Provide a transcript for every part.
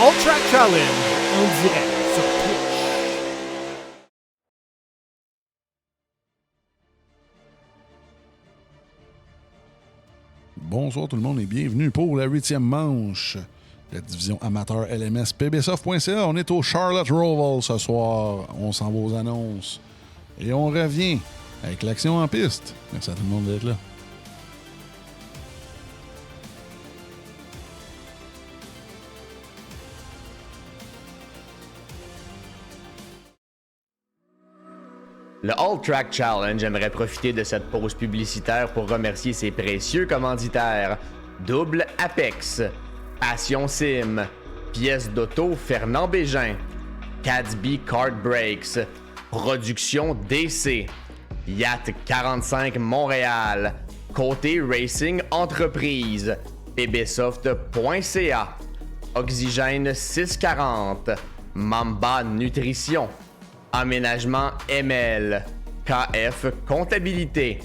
All Track Challenge en direct sur Twitch. Bonsoir tout le monde et bienvenue pour la 8e manche de la division amateur LMS pbsoft.ca. On est au Charlotte Roval ce soir. On s'en va aux annonces et on revient avec l'action en piste. Merci à tout le monde d'être là. Le All Track Challenge aimerait profiter de cette pause publicitaire pour remercier ses précieux commanditaires. Double Apex, Passion Sim, Pièces d'auto Fernand Bégin, Cadsby Kart Brakes, Production DC, Yacht 45 Montréal, Côté Racing Entreprise, pbsoft.ca, Oxygène 640, Mamba Nutrition, Aménagement ML, KF Comptabilité,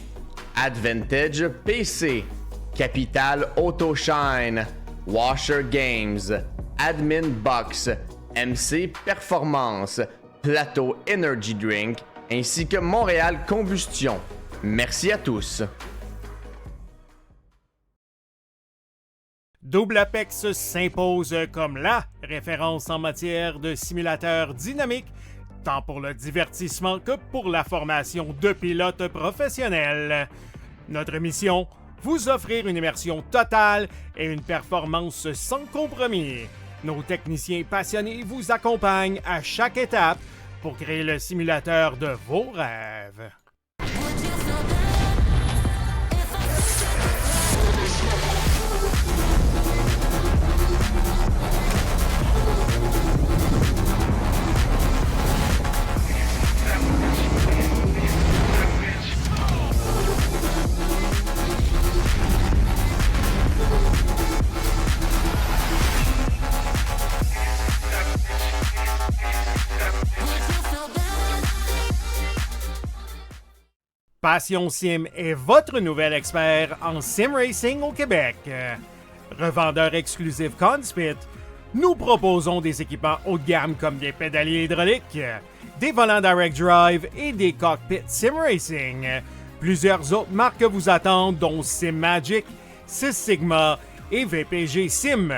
Advantage PC, Capital Autoshine, Washer Games, Admin Box, MC Performance, Plateau Energy Drink, ainsi que Montréal Combustion. Merci à tous. Double Apex s'impose comme la référence en matière de simulateurs dynamiques, tant pour le divertissement que pour la formation de pilotes professionnels. Notre mission, vous offrir une immersion totale et une performance sans compromis. Nos techniciens passionnés vous accompagnent à chaque étape pour créer le simulateur de vos rêves. Passion Sim est votre nouvel expert en sim racing au Québec. Revendeur exclusif Conspit, nous proposons des équipements haut de gamme comme des pédaliers hydrauliques, des volants direct drive et des cockpits sim racing. Plusieurs autres marques vous attendent, dont Sim Magic, Sys Sigma et VPG Sim.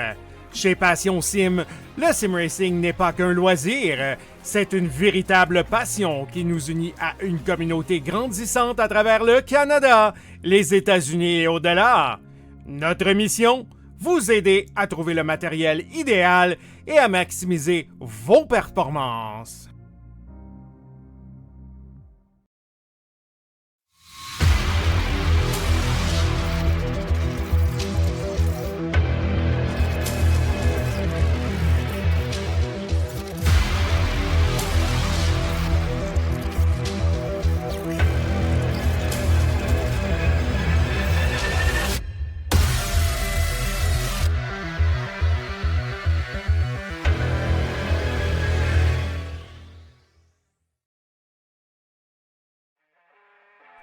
Chez Passion Sim, le sim racing n'est pas qu'un loisir, c'est une véritable passion qui nous unit à une communauté grandissante à travers le Canada, les États-Unis et au-delà. Notre mission, vous aider à trouver le matériel idéal et à maximiser vos performances.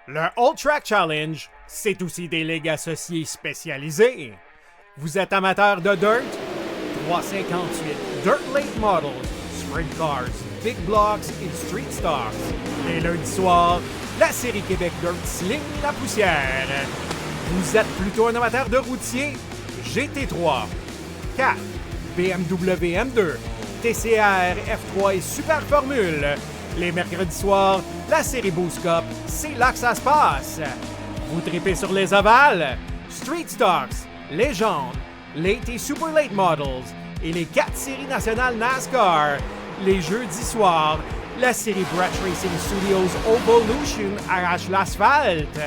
Le All Track Challenge, c'est aussi des ligues associées spécialisées. Vous êtes amateur de dirt? 358 Dirt Late Models, Sprint Cars, Big Blocks et Street Stocks. Et lundi soir, la série Québec Dirt Sling la poussière. Vous êtes plutôt un amateur de routier? GT3, 4, BMW M2, TCR, F3 et Super Formule. Les mercredis soirs, la série Boost Cup, c'est là que ça se passe. Vous tripez sur les ovales, Street Stocks, Légende, Late et Super Late Models et les 4 séries nationales NASCAR. Les jeudis soirs, la série Brett Racing Studios Evolution arrache l'asphalte.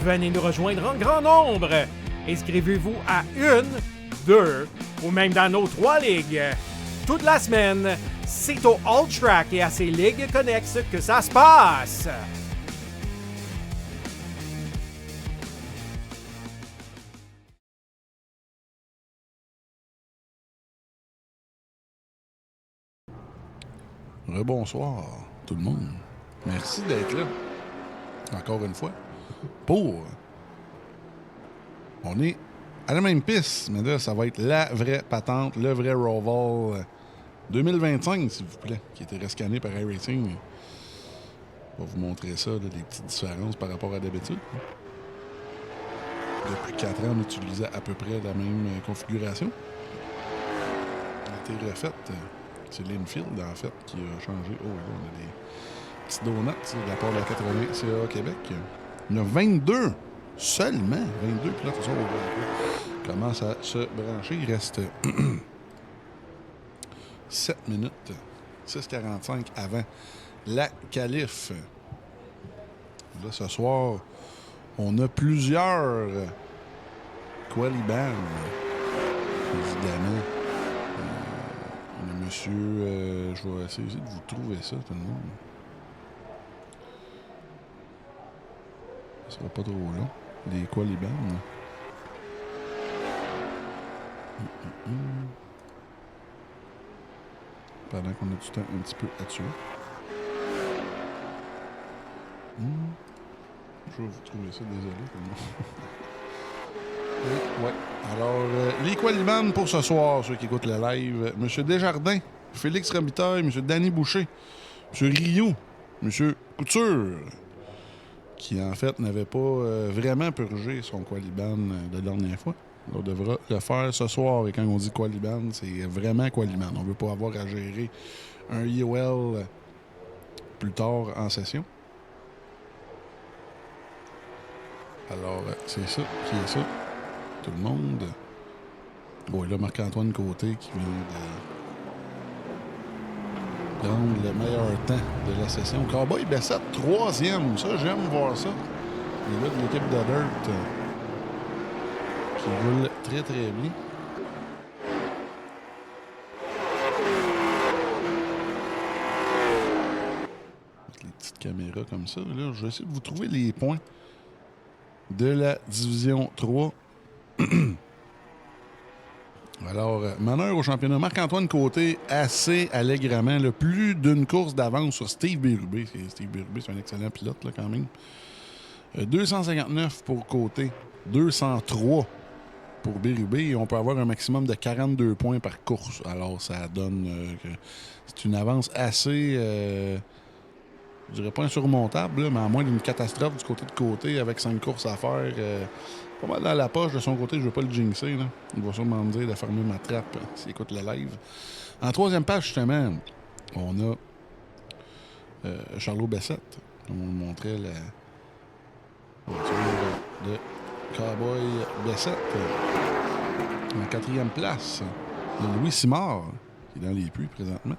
Venez nous rejoindre en grand nombre. Inscrivez-vous à 1, 2 ou même dans nos 3 ligues. Toute la semaine, c'est au All Track et à ses ligues connexes que ça se passe. Rebonsoir tout le monde. Merci d'être là. Encore une fois. On est à la même piste, mais là, ça va être la vraie patente, le vrai Roval 2025, s'il vous plaît, qui a été rescanné par iRacing. Je vais vous montrer ça, là, des petites différences par rapport à d'habitude. Depuis 4 ans, on utilisait à peu près la même configuration. Elle a été refaite. C'est l'Infield, en fait, qui a changé. Oh, là, on a des petits donuts de la part de la 80 CA Québec. Il y en a 22 seulement. 22 pilotes. Ça, on commence à se brancher. Il reste 7 minutes. 6:45 avant la qualif. Là, ce soir, on a plusieurs qualibans, évidemment. On a monsieur... je vais essayer de vous trouver ça, tout le monde. Ça sera pas trop long. Les qualibans. Pendant qu'on a du temps un petit peu à tuer. Je vais vous trouver ça, désolé. Ouais. Alors, les qualibans pour ce soir, ceux qui écoutent le live. Monsieur Desjardins, Félix Robitaille, Monsieur Danny Boucher, Monsieur Rio, Monsieur Couture, qui en fait n'avait pas vraiment purgé son qualiban la dernière fois. On devra le faire ce soir. Et quand on dit qualiban, c'est vraiment qualiban. On ne veut pas avoir à gérer un IOL plus tard en session. Alors, c'est ça qui est ça. Tout le monde. Bon, et là, Marc-Antoine Côté qui vient de prendre le meilleur temps de la session. Cowboy Bessette, 3e. Ça, j'aime voir ça. Les gars de l'équipe de Dirt qui roulent très, très bien. Avec les petites caméras comme ça. Là, je vais essayer de vous trouver les points de la division 3. Alors, meneur au championnat, Marc-Antoine Côté, assez allègrement, là, plus d'une course d'avance sur Steve Bérubé. Steve Bérubé, c'est un excellent pilote, là, quand même. 259 pour Côté, 203 pour Bérubé, et on peut avoir un maximum de 42 points par course. Alors, ça donne que c'est une avance assez... je dirais pas insurmontable, là, mais à moins d'une catastrophe du côté avec 5 courses à faire, pas mal dans la poche de son côté, je veux pas le jinxer. Là. Il va sûrement me dire de fermer ma trappe s'il écoute le live. En 3e page, justement, on a Charlot Bessette. On montrait la voiture de Cowboy Bessette. En 4e place, il y a Louis Simard, qui est dans les puits présentement.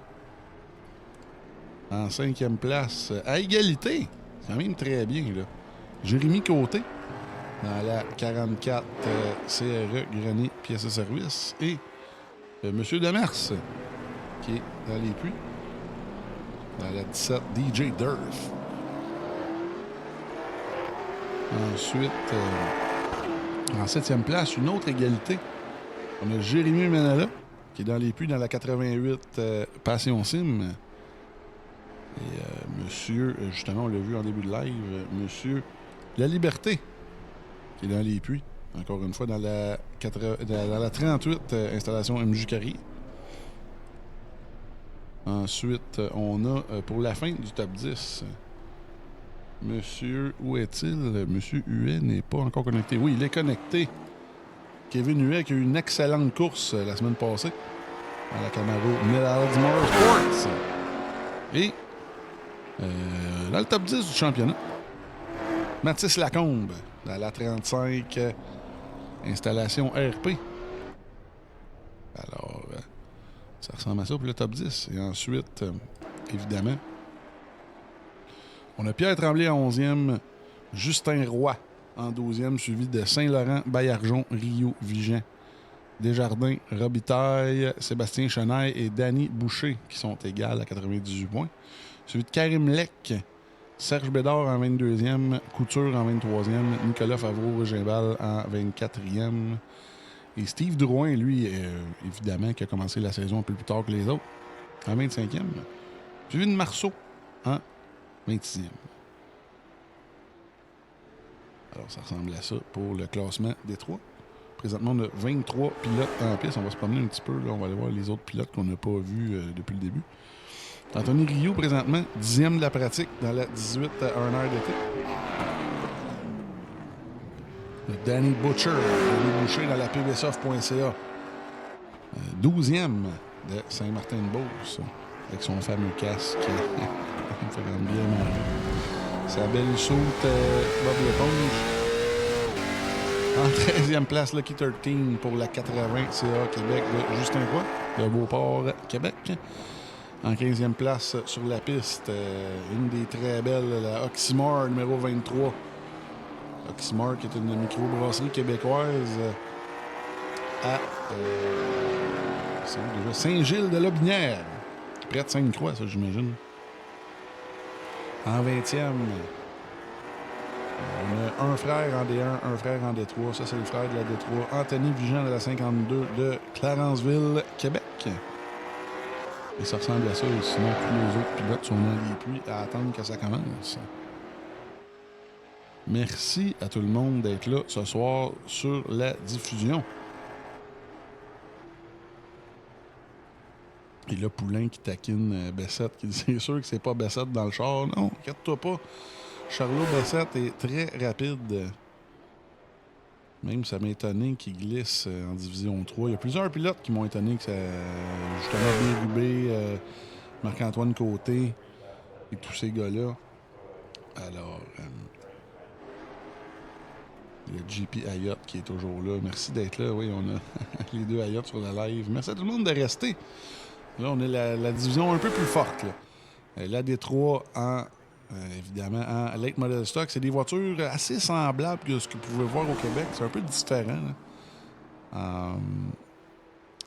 En 5e place, à égalité, c'est quand même très bien, là. Jérémy Côté, dans la 44 CRE Grenier Pièces de service. Et Monsieur Demers, qui est dans les puits, dans la 17 DJ Durf. Ensuite, en 7e place, une autre égalité. On a Jérémy Menala, qui est dans les puits, dans la 88 Passion Sim. Et monsieur, justement, on l'a vu en début de live, monsieur La Liberté, qui est dans les puits, encore une fois, dans la 38 installation MJ Carrier. Ensuite, on a, pour la fin du top 10, monsieur, où est-il? Monsieur Huet n'est pas encore connecté. Oui, il est connecté. Kevin Huet qui a eu une excellente course la semaine passée à la Camaro Millard Motorsports. Et dans le top 10 du championnat, Mathis Lacombe, dans la 35 installation RP. Alors, ça ressemble à ça pour le top 10. Et ensuite, évidemment, on a Pierre Tremblay en 11e, Justin Roy en 12e, suivi de Saint-Laurent, Baillargeon, Rio, Vigent, Desjardins, Robitaille, Sébastien Chenaille et Danny Boucher, qui sont égales à 98 points. Suivi de Karim Lec, Serge Bédard en 22e, Couture en 23e, Nicolas Favreau-Gimbal en 24e. Et Steve Drouin, lui, évidemment, qui a commencé la saison un peu plus tard que les autres, en 25e. Suivi de Marceau en 26e. Alors, ça ressemble à ça pour le classement des trois. Présentement, on a 23 pilotes en piste. On va se promener un petit peu. Là. On va aller voir les autres pilotes qu'on n'a pas vus depuis le début. Anthony Rio, présentement, 10e de la pratique dans la 18 à 1 heure d'été. Danny Butcher dans la pbsoft.ca. 12e de Saint-Martin-de-Beauce avec son fameux casque. Il me fait quand même bien marrer. Sa belle soute Bob l'éponge. En 13e place, Lucky 13 pour la 80 CA Québec de Justin Roy de Beauport, Québec. En 15e place sur la piste, une des très belles, la Oxymore numéro 23. Oxymore qui est une microbrasserie québécoise à Saint-Gilles-de-Lobinière. Près de Sainte-Croix, ça, j'imagine. En 20e, on a un frère en D1, un frère en D3. Ça, c'est le frère de la D3. Anthony Vigent de la 52 de Clarenceville, Québec. Et ça ressemble à ça. Sinon, tous les autres pilotes sont dans les puits à attendre que ça commence. Merci à tout le monde d'être là ce soir sur la diffusion. Et là, Poulain qui taquine Bessette, qui dit c'est sûr que c'est pas Bessette dans le char. Non, inquiète-toi pas. Charlot Bessette est très rapide. Même ça m'a étonné qu'il glisse en Division 3. Il y a plusieurs pilotes qui m'ont étonné que ça. Justement, Bérubé, Marc-Antoine Côté et tous ces gars-là. Alors, le JP Ayotte qui est toujours là. Merci d'être là. Oui, on a les deux Ayotte sur la live. Merci à tout le monde de rester. Là, on est la division un peu plus forte. Là. La D3 en, évidemment, en Late Model Stock. C'est des voitures assez semblables que ce que vous pouvez voir au Québec. C'est un peu différent.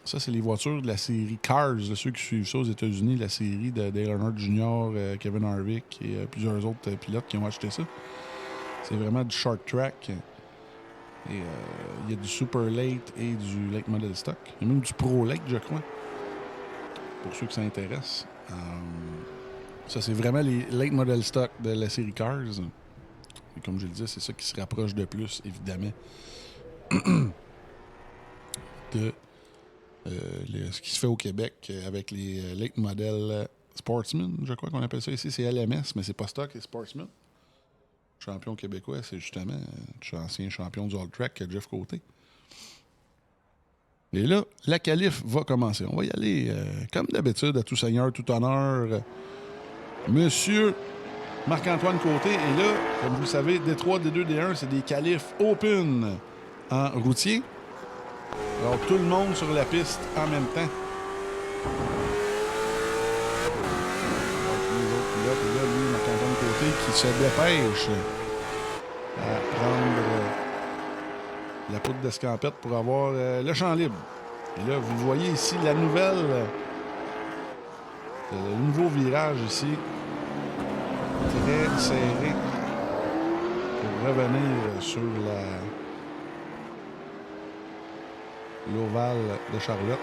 Ça, c'est les voitures de la série Cars. De ceux qui suivent ça aux États-Unis, la série de Dale Earnhardt Jr., Kevin Harvick et plusieurs autres pilotes qui ont acheté ça. C'est vraiment du short track. Et il y a du Super Late et du Late Model Stock. Il y a même du Pro Late, je crois. Pour ceux qui s'intéressent. Ça, c'est vraiment les Late Model Stock de la série Cars. Et comme je le disais, c'est ça qui se rapproche de plus, évidemment, de ce qui se fait au Québec avec les Late Model Sportsman, je crois qu'on appelle ça ici. C'est LMS, mais c'est pas stock, c'est Sportsman. Champion québécois, c'est justement ancien champion du All Track, Jeff Côté. Et là, la qualif va commencer. On va y aller, comme d'habitude, à tout seigneur, tout honneur. Monsieur Marc-Antoine Côté. Et là, comme vous le savez, D3, D2, D1, c'est des qualifs open en routier. Alors, tout le monde sur la piste en même temps. Les autres pilotes, et là, lui, Marc-Antoine Côté, qui se dépêche à prendre la poudre d'escampette pour avoir le champ libre. Et là, vous voyez ici la nouvelle, le nouveau virage ici, très serré pour revenir sur l'ovale de Charlotte.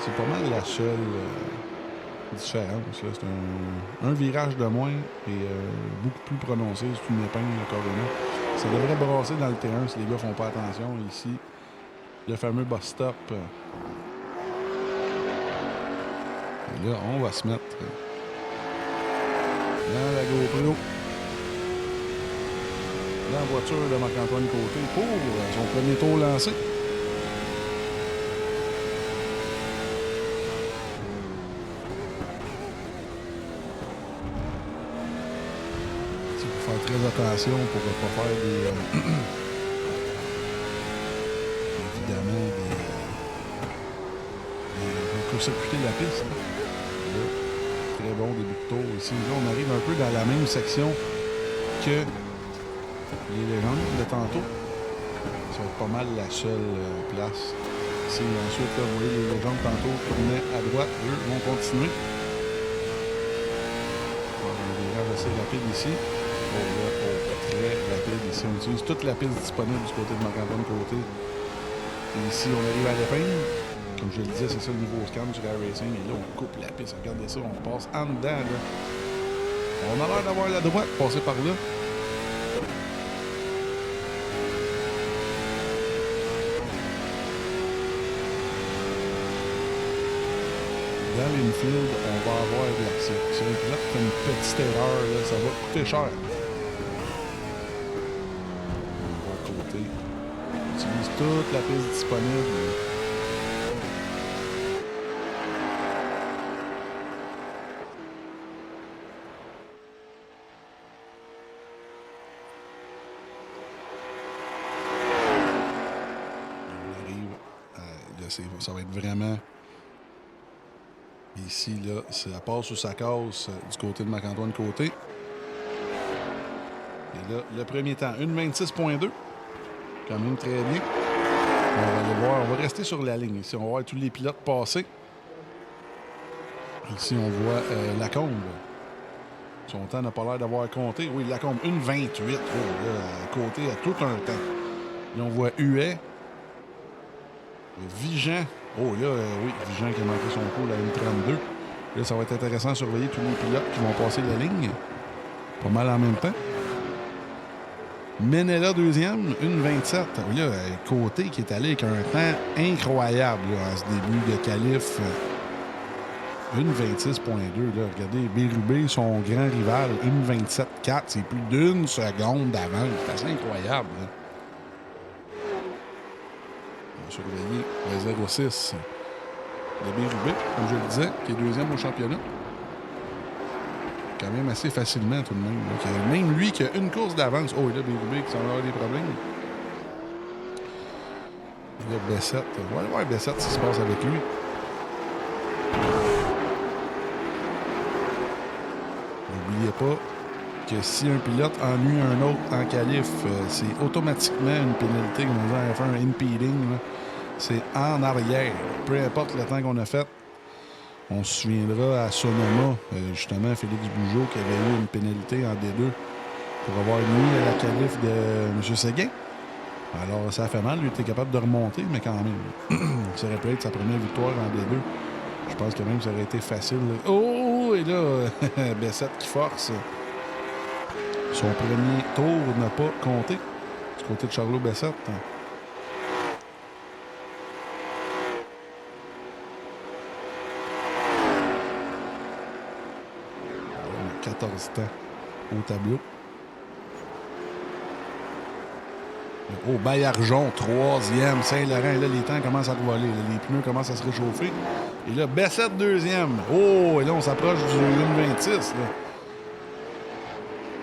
C'est pas mal la seule différence. Là. C'est un virage de moins et beaucoup plus prononcé. C'est une épingle carrément. Ça devrait brasser dans le terrain si les gars font pas attention. Ici, le fameux bus stop. Et là, on va se mettre dans la GoPro, dans la voiture de Marc-Antoine Côté pour son premier tour lancé. Faire très attention pour ne pas faire évidemment des court-circuiter la piste. Là, très bon début de tour ici. Là, on arrive un peu dans la même section que les légendes de tantôt. Ça va être pas mal la seule place. Ici, ensuite, là, vous voyez les légendes tantôt qui venaient à droite, eux vont continuer. Un virage assez rapide ici. Très rapide. Ici, on utilise toute la piste disponible du côté de Marc-Antoine Côté. Et ici, on arrive à l'épingle. Comme je le disais, c'est ça le nouveau scan sur iRacing. Et là, on coupe la piste. Regardez ça, on passe en dedans. Là. On a l'air d'avoir la droite, passer par là. dans l'infield, on va avoir de l'action. Si un pilote fait une petite erreur, là, ça va coûter cher. On va à côté. On utilise toute la piste disponible. Ça va être vraiment... Ici, là, ça passe ou ça casse du côté de Marc-Antoine Côté. Et là, le premier temps, 1:26.2. Quand même très bien. On va aller voir, on va rester sur la ligne ici. On va voir tous les pilotes passer. Ici, on voit Lacombe. Son temps n'a pas l'air d'avoir compté. Oui, Lacombe, 1:28. Oh, là, Côté à tout un temps. Là, on voit Huet. Vigent. Oh là, oui, Vigent qui a manqué son coup, la N32. Là, ça va être intéressant de surveiller tous les pilotes qui vont passer la ligne. Pas mal en même temps. Menela, deuxième, 1:27. Là, Côté qui est allé avec un temps incroyable là, à ce début de qualif. 1:26.2. Là. Regardez, Bérubé, son grand rival, 1:27.4. C'est plus d'une seconde d'avance. C'est assez incroyable. Là. Surveiller le 0-6 de Bérubé, comme je le disais, qui est deuxième au championnat. Quand même assez facilement, tout de même. Donc, même lui qui a une course d'avance. Oh, et là, Bérubé qui s'en va avoir des problèmes. Il y a Bessette. On va aller voir Bessette ce qui se passe avec lui. N'oubliez pas que si un pilote ennuie un autre en qualif, c'est automatiquement une pénalité, comme on dit, faire un impeding. Là. C'est en arrière. Peu importe le temps qu'on a fait. On se souviendra à Sonoma, justement, Félix Bugeaud qui avait eu une pénalité en D2 pour avoir nuit à la qualif de M. Séguin. Alors, ça a fait mal. Lui était capable de remonter, mais quand même. Ça aurait pu être sa première victoire en D2. Je pense que même ça aurait été facile. Oh! Et là, Bessette qui force. Son premier tour n'a pas compté du côté de Charlot Bessette. 14 temps au tableau. Oh, Baillargeon, troisième. Saint-Laurent, là, les temps commencent à revoler. Là, les pneus commencent à se réchauffer. Et là, Bessette, deuxième. Oh, et là, on s'approche du 1:26. Là.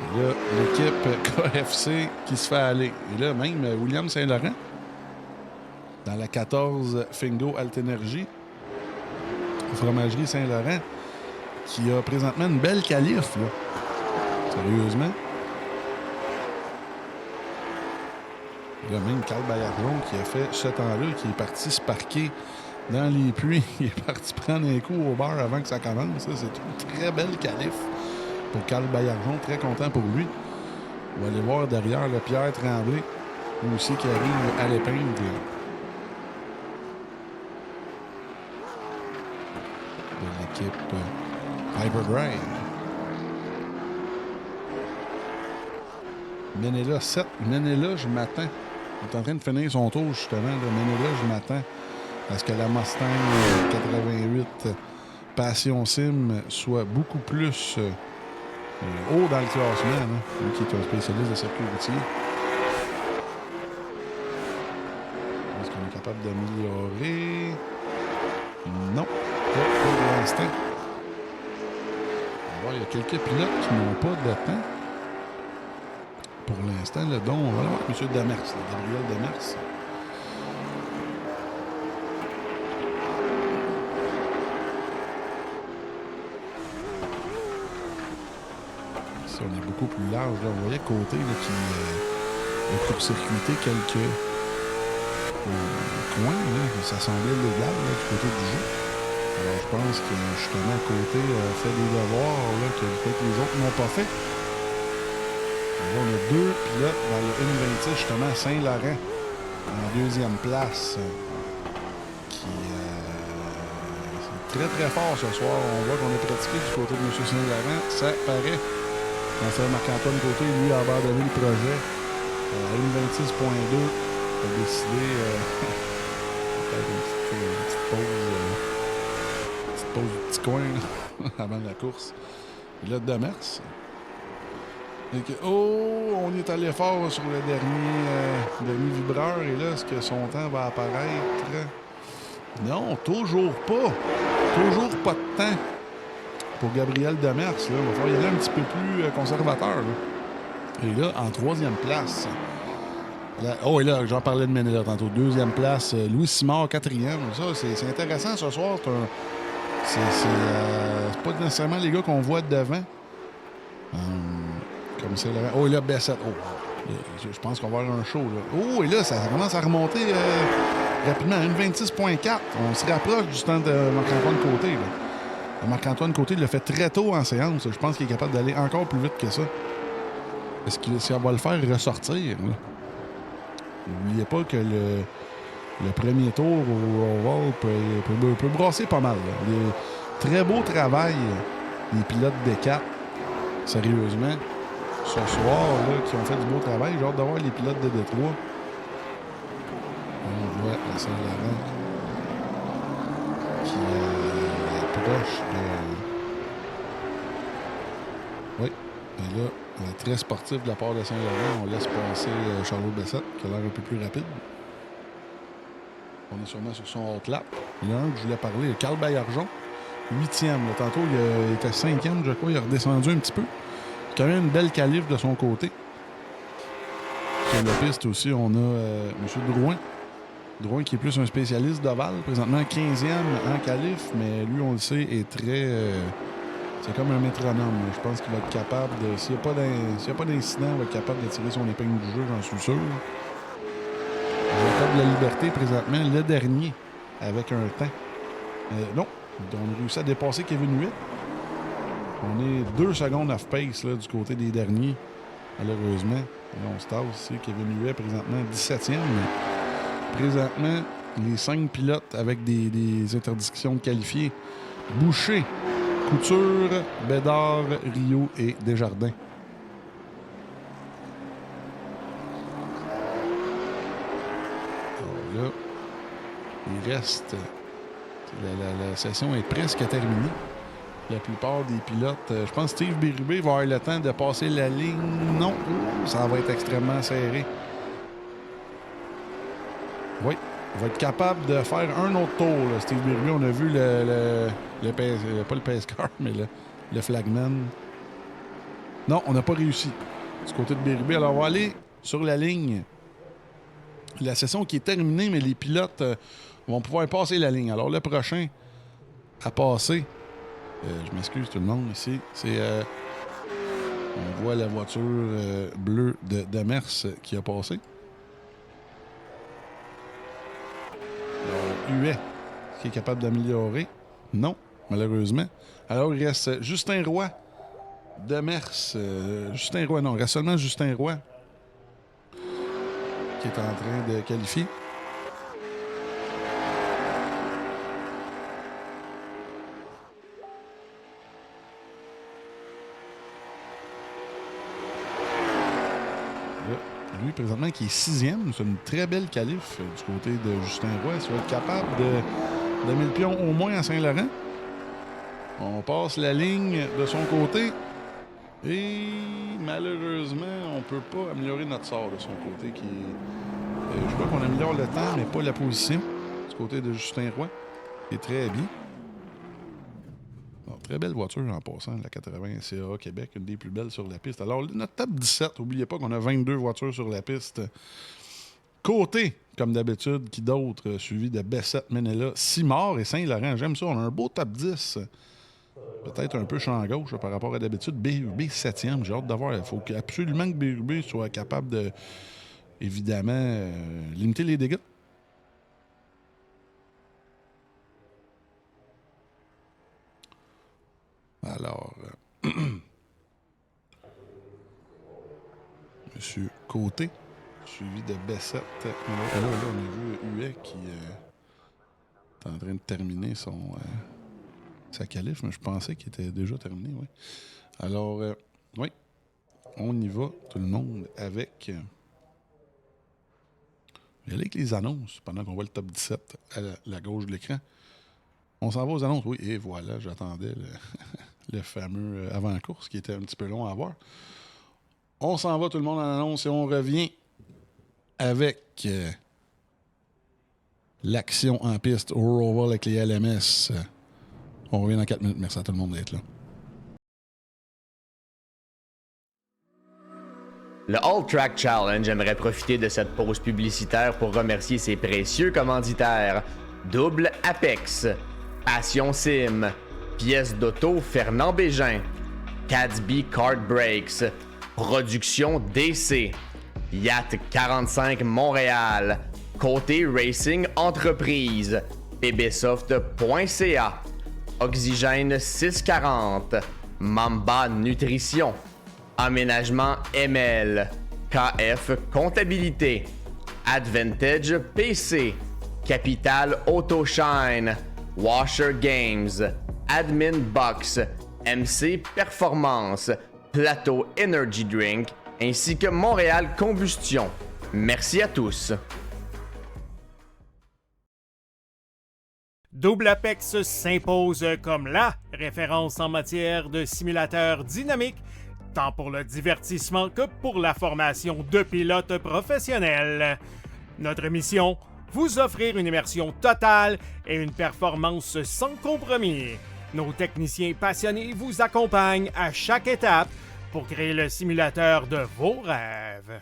Et là, l'équipe KFC qui se fait aller. Et là, même William Saint-Laurent, dans la 14 Fingo Altenergie, Fromagerie Saint-Laurent, qui a présentement une belle qualif, là. Sérieusement. Il y a même Carl Baillargeon qui a fait ce temps-là, qui est parti se parquer dans les puits. Il est parti prendre un coup au bar avant que ça commence. C'est une très belle qualif pour Carl Baillargeon. Très content pour lui. On va aller voir derrière le Pierre Tremblay, lui aussi qui arrive à l'épingle. De l'équipe Hyperdrive. Menela 7. Menela, je m'attends. Il est en train de finir son tour, justement. Menela, je m'attends à ce que la Mustang 88 Passion Sim soit beaucoup plus haut dans le classement. Hein? Lui qui est un spécialiste de circuit routier. Est-ce qu'on est capable d'améliorer? Non, pas pour l'instant. Il y a quelques pilotes qui n'ont pas de temps. Pour l'instant, le don, on va voir M. Demers, Gabriel Demers. Ici, on est beaucoup plus large. Là. On voyait Côté là, qui a court-circuité quelques coins. Là. Ça semblait légal là, du côté du jeu. Alors, je pense que, justement, Côté fait des devoirs là, que peut-être les autres n'ont pas fait. Là, on a deux pilotes dans le 1:26, justement, Saint-Laurent, en deuxième place, qui est très, très fort ce soir. On voit qu'on a pratiqué du côté de M. Saint-Laurent. Ça paraît. Quand c'est Marc-Antoine Côté, lui, a abandonné le projet. À 1:26.2, a décidé peut-être une petite pause du petit coin là, avant la course. Et là, Demers. On est allé fort sur le dernier vibreur. Et là, est-ce que son temps va apparaître? Non, toujours pas. Toujours pas de temps pour Gabriel Demers. Là. Il va falloir y aller un petit peu plus conservateur. Là. Et là, en 3e place... et là, j'en parlais de Menela tantôt. 2e place, Louis Simard, 4e. Ça, c'est intéressant ce soir. C'est pas nécessairement les gars qu'on voit devant. Comme c'est là. Et là, Bessette. Je pense qu'on va avoir un show. Là. Et là, ça commence à remonter rapidement. 1,26,4. On se rapproche du stand de Marc-Antoine Côté. Là. Marc-Antoine Côté l'a fait très tôt en séance. Je pense qu'il est capable d'aller encore plus vite que ça. Est-ce qu'on va le faire ressortir? Là? N'oubliez pas que le premier tour au Oval peut brasser pas mal. Très beau travail des pilotes D4. Sérieusement. Ce soir, là, qui ont fait du beau travail. J'ai hâte de voir les pilotes de Détroit. On voit la Saint-Laurent qui est proche de... Oui. Et là, très sportif de la part de Saint-Laurent. On laisse passer Charlot Bessette, qui a l'air un peu plus rapide. On est sûrement sur son hot lap. Il y en a un que je voulais parler, Carl Baillargeon, 8e. Là, tantôt, il était 5e, je crois. Il est redescendu un petit peu. Quand même une belle qualif de son côté. Sur la piste aussi, on a M. Drouin. Drouin qui est plus un spécialiste d'Oval. Présentement 15e en qualif, mais lui, on le sait, est très... c'est comme un métronome. Je pense qu'il va être capable de... S'il n'y a pas d'incident, il va être capable de tirer son épingle du jeu, j'en suis sûr. Jacob de la Liberté, présentement, le dernier, avec un temps. Non, on a réussi à dépasser Kevin Huet. On est 2 secondes off-pace là, du côté des derniers, malheureusement. Là, on se tasse ici. Kevin Huet, présentement, 17e. Mais présentement, les 5 pilotes avec des interdictions qualifiées. Boucher, Couture, Bédard, Rio et Desjardins. Alors là, il reste... La session est presque terminée. La plupart des pilotes... je pense que Steve Bérubé va avoir le temps de passer la ligne. Non, ça va être extrêmement serré. Oui, il va être capable de faire un autre tour. Là. Steve Bérubé, on a vu pas le pace-car, mais le flagman. Non, on n'a pas réussi. Du côté de Bérubé, alors on va aller sur la ligne. La session qui est terminée, mais les pilotes vont pouvoir passer la ligne. Alors le prochain à passer... je m'excuse tout le monde ici. C'est on voit la voiture bleue de Demers qui a passé. Huet qui est capable d'améliorer. Non, malheureusement. Alors il reste Justin Roy. Demers. Justin Roy, non, il reste seulement Justin Roy qui est en train de qualifier. Lui, présentement, qui est 6e. C'est une très belle qualif du côté de Justin Roy. Il va être capable de mettre le pion au moins à Saint-Laurent. On passe la ligne de son côté. Et malheureusement, on ne peut pas améliorer notre sort de son côté. Je crois qu'on améliore le temps, mais pas la position. Du côté de Justin Roy. C'est très bien. Alors, très belle voiture en passant, la 80 CA Québec, une des plus belles sur la piste. Alors, notre top 17, n'oubliez pas qu'on a 22 voitures sur la piste. Côté, comme d'habitude, qui d'autre, suivi de Bessette, Menela, Simard et Saint-Laurent. J'aime ça, on a un beau top 10. Peut-être un peu champ gauche par rapport à d'habitude. BUB 7e, j'ai hâte de voir. Il faut absolument que BUB soit capable de, évidemment, limiter les dégâts. Alors, Monsieur Côté, suivi de Bessette. Là, on a vu Huet qui est en train de terminer sa qualif, mais je pensais qu'il était déjà terminé, oui. Alors, oui, on y va, tout le monde, avec... avec les annonces, pendant qu'on voit le top 17 à la gauche de l'écran. On s'en va aux annonces. Oui, et voilà, j'attendais le fameux avant-course qui était un petit peu long à voir. On s'en va tout le monde en annonce et on revient avec l'action en piste au Roval avec les LMS. On revient dans 4 minutes. Merci à tout le monde d'être là. Le All Track Challenge aimerait profiter de cette pause publicitaire pour remercier ses précieux commanditaires. Double Apex, Passion Sim, Pièces d'auto Fernand Bégin, Cadsby Kart Brakes, Production DC, Yacht 45 Montréal, Côté Racing Entreprise, pbsoft.ca, Oxygène 640, Mamba Nutrition, Aménagement ML, KF Comptabilité, Advantage PC, Capital Autoshine, Washer Games, Admin Box, MC Performance, Plateau Energy Drink, ainsi que Montréal Combustion. Merci à tous. Double Apex s'impose comme la référence en matière de simulateurs dynamiques, tant pour le divertissement que pour la formation de pilotes professionnels. Notre mission, vous offrir une immersion totale et une performance sans compromis. Nos techniciens passionnés vous accompagnent à chaque étape pour créer le simulateur de vos rêves.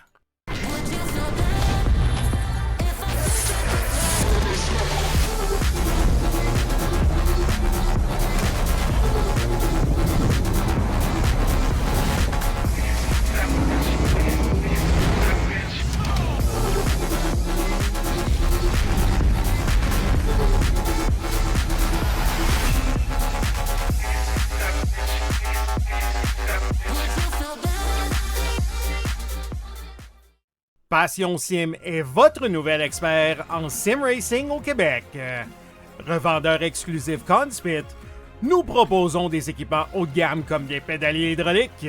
Passion Sim est votre nouvel expert en sim racing au Québec. Revendeur exclusif Conspit, nous proposons des équipements haut de gamme comme des pédaliers hydrauliques,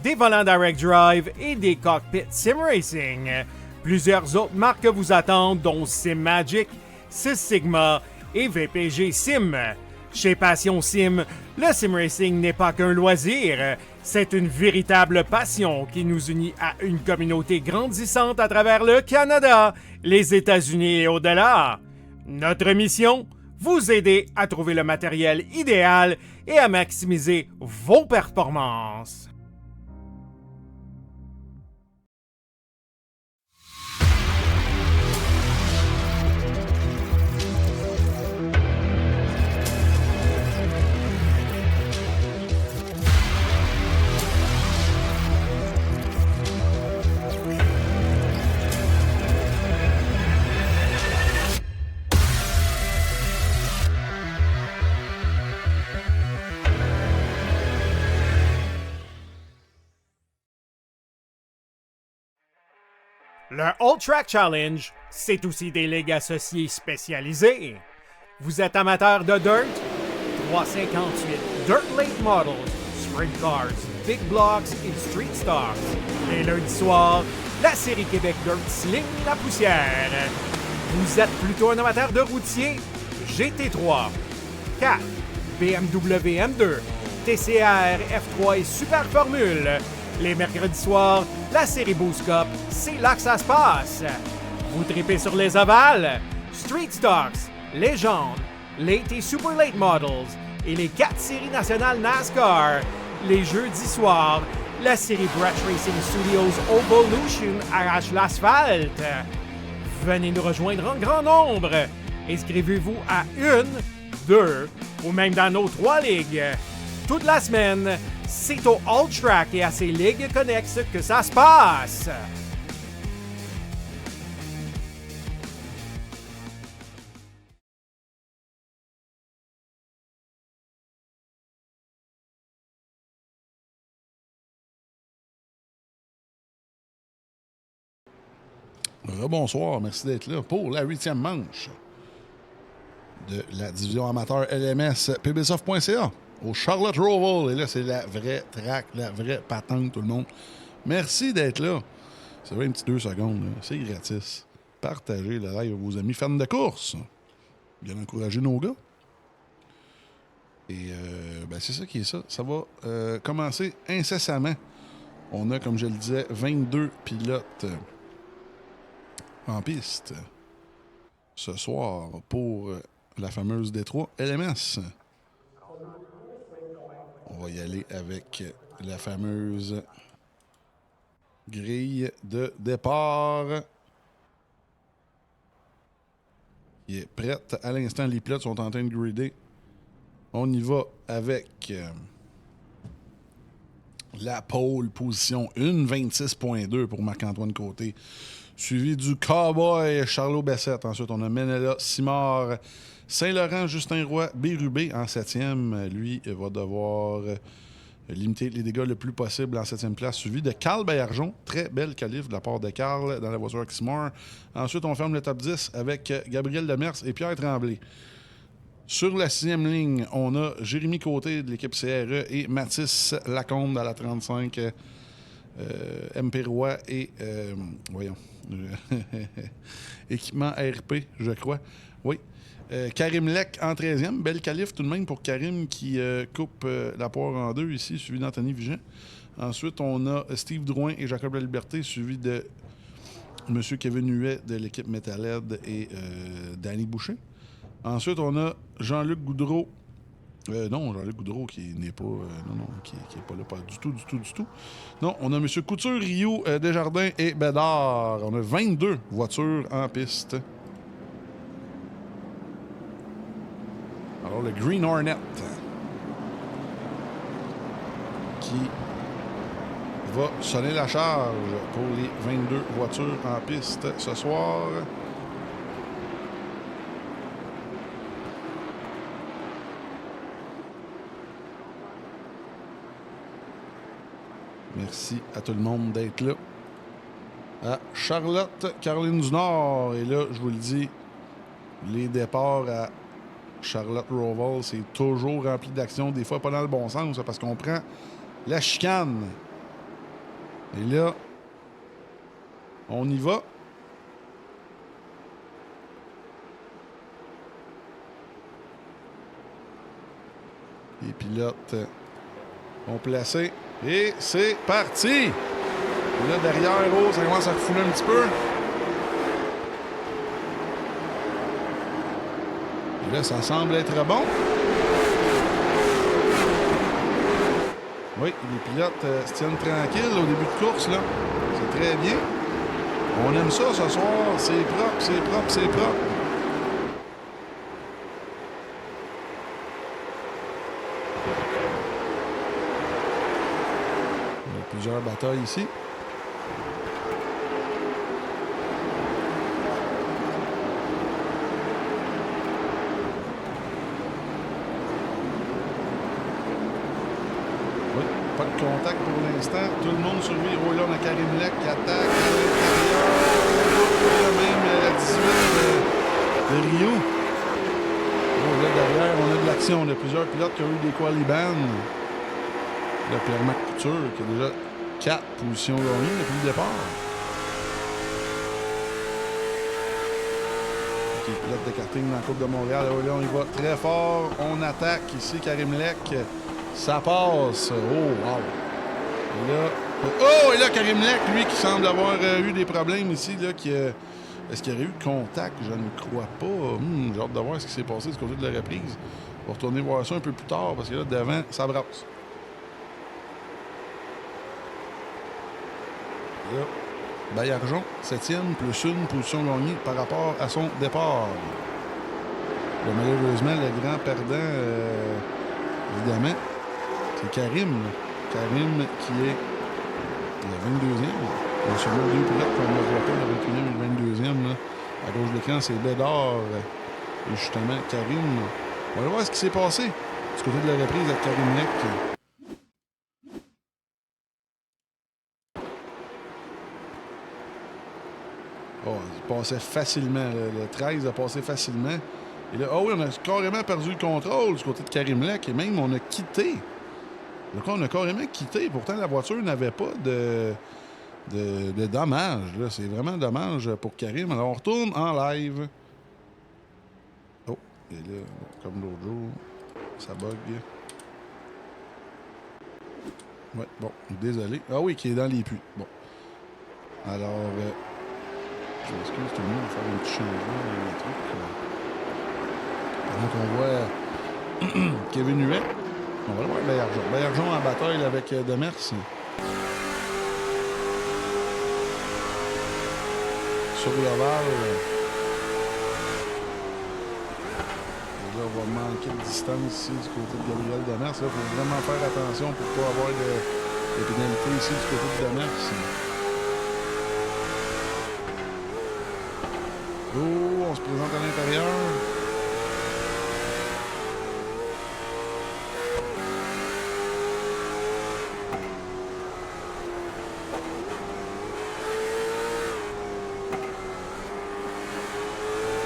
des volants direct drive et des cockpits sim racing. Plusieurs autres marques vous attendent, dont Sim Magic, Six Sigma et VPG Sim. Chez Passion Sim, le sim racing n'est pas qu'un loisir, c'est une véritable passion qui nous unit à une communauté grandissante à travers le Canada, les États-Unis et au-delà. Notre mission, vous aider à trouver le matériel idéal et à maximiser vos performances. Le All Track Challenge, c'est aussi des ligues associées spécialisées. Vous êtes amateur de dirt? 358 Dirt Late Models, Sprint Cars, Big Blocks et Street Stars. Et lundi soir, la série Québec Dirt sling la poussière. Vous êtes plutôt un amateur de routier? GT3, 4, BMW M2, TCR, F3 et Super Formule. Les mercredis soirs, la série Boost Cup, c'est là que ça se passe. Vous tripez sur les ovales, Street Stocks, Légende, Late et Super Late Models et les 4 séries nationales NASCAR. Les jeudis soirs, la série Brett Racing Studios Evolution arrache l'asphalte. Venez nous rejoindre en grand nombre. Inscrivez-vous à 1, 2 ou même dans nos 3 ligues. Toute la semaine, c'est au All Track et à ses ligues connexes que ça se passe. Rebonsoir, merci d'être là pour la 8e manche de la division amateur LMS pbsoft.ca au Charlotte Roval. Et là, c'est la vraie track, la vraie patente, tout le monde. Merci d'être là. C'est vrai, un petit 2 secondes. Là. C'est gratis. Partagez le live à vos amis fans de course. Bien encourager nos gars. Et c'est ça qui est ça. Ça va commencer incessamment. On a, comme je le disais, 22 pilotes en piste ce soir pour la fameuse Détroit LMS. On va y aller avec la fameuse grille de départ qui est prête. À l'instant, les pilotes sont en train de grider. On y va avec la pole position 1.26.2 pour Marc-Antoine Côté, suivi du Cowboy Charlot Bessette. Ensuite, on a Menela Simard, Saint-Laurent Justin Roy, Bérubé en 7e. Lui va devoir limiter les dégâts le plus possible en 7e place, suivi de Carl Baillargeon. Très belle qualif de la part de Carl dans la voiture Exmore. Ensuite, on ferme le top 10 avec Gabriel Demers et Pierre Tremblay. Sur la 6e ligne, on a Jérémy Côté de l'équipe CRE et Mathis Lacombe à la 35. MP Roy et... équipement RP, je crois. Oui. Karim Lec en 13e. Belle qualif tout de même pour Karim qui coupe la poire en deux ici, suivi d'Anthony Vigent. Ensuite, on a Steve Drouin et Jacob La Liberté, suivi de M. Kevin Huet de l'équipe Metalhead et Danny Boucher. Ensuite, on a Jean-Luc Goudreau. Jean-Luc Goudreau qui n'est pas... qui est pas là, pas du tout. Non, on a M. Couture, Rio, Desjardins et Bédard. On a 22 voitures en piste. Alors, le Green Hornet qui va sonner la charge pour les 22 voitures en piste ce soir. Merci à tout le monde d'être là. À Charlotte, Caroline du Nord. Et là, je vous le dis, les départs à Charlotte Roval, c'est toujours rempli d'action. Des fois, pas dans le bon sens, parce qu'on prend la chicane. Et là, on y va. Les pilotes ont placé. Et c'est parti! Et là, derrière, ça commence à refouler un petit peu. Et là, ça semble être bon. Oui, les pilotes se tiennent tranquilles au début de course, là. C'est très bien. On aime ça ce soir. C'est propre. Plusieurs batailles ici. Oui, pas de contact pour l'instant. Tout le monde survit. Oh là, on a Karim Lec qui attaque à l'intérieur. Même la 18 de Rio. Oh là, derrière, on a de l'action. On a plusieurs pilotes qui ont eu des qualibans. Le Pierre-Marc Couture qui a déjà 4 positions gagnées depuis le départ. Les pilotes de karting dans la Coupe de Montréal. Là, on y va très fort. On attaque ici Karim Lec. Ça passe. Oh, wow. Et là, Karim Lec, lui, qui semble avoir eu des problèmes ici. Là, est-ce qu'il y aurait eu contact? Je ne crois pas. J'ai hâte de voir ce qui s'est passé du côté de la reprise. On va retourner voir ça un peu plus tard parce que là, devant, ça brasse. Là, Baillargeon, 7e, plus une position gagnée par rapport à son départ. Là, malheureusement, le grand perdant, évidemment, c'est Karim. Karim qui est le 22e. Il y a seulement 2 pilotes qu'on ne voit pas, le 21e et le 22e. Là. À gauche de l'écran, c'est Bédard et justement Karim. On va voir ce qui s'est passé du côté de la reprise avec Karim Lec. Oh, il passait facilement. Le 13 a passé facilement. Et là, oui, on a carrément perdu le contrôle du côté de Karim Lec. Et même, on a quitté. Donc, on a carrément quitté. Pourtant, la voiture n'avait pas de dommages. C'est vraiment dommage pour Karim. Alors, on retourne en live. Oh, et là, comme l'autre jour, ça bug. Ouais, bon, désolé. Ah oui, qui est dans les puits. Bon. Alors, je m'excuse tout le monde, on va faire un petit changement dans les trucs. Pendant qu'on voit Kevin Huet, on va le voir Baillargeon. Baillargeon en bataille avec Demers. Sur l'oval. Là, on va manquer de distance ici du côté de Gabriel Demers. Il faut vraiment faire attention pour ne pas avoir de pénalités ici du côté de Demers. Oh, on se présente à l'intérieur.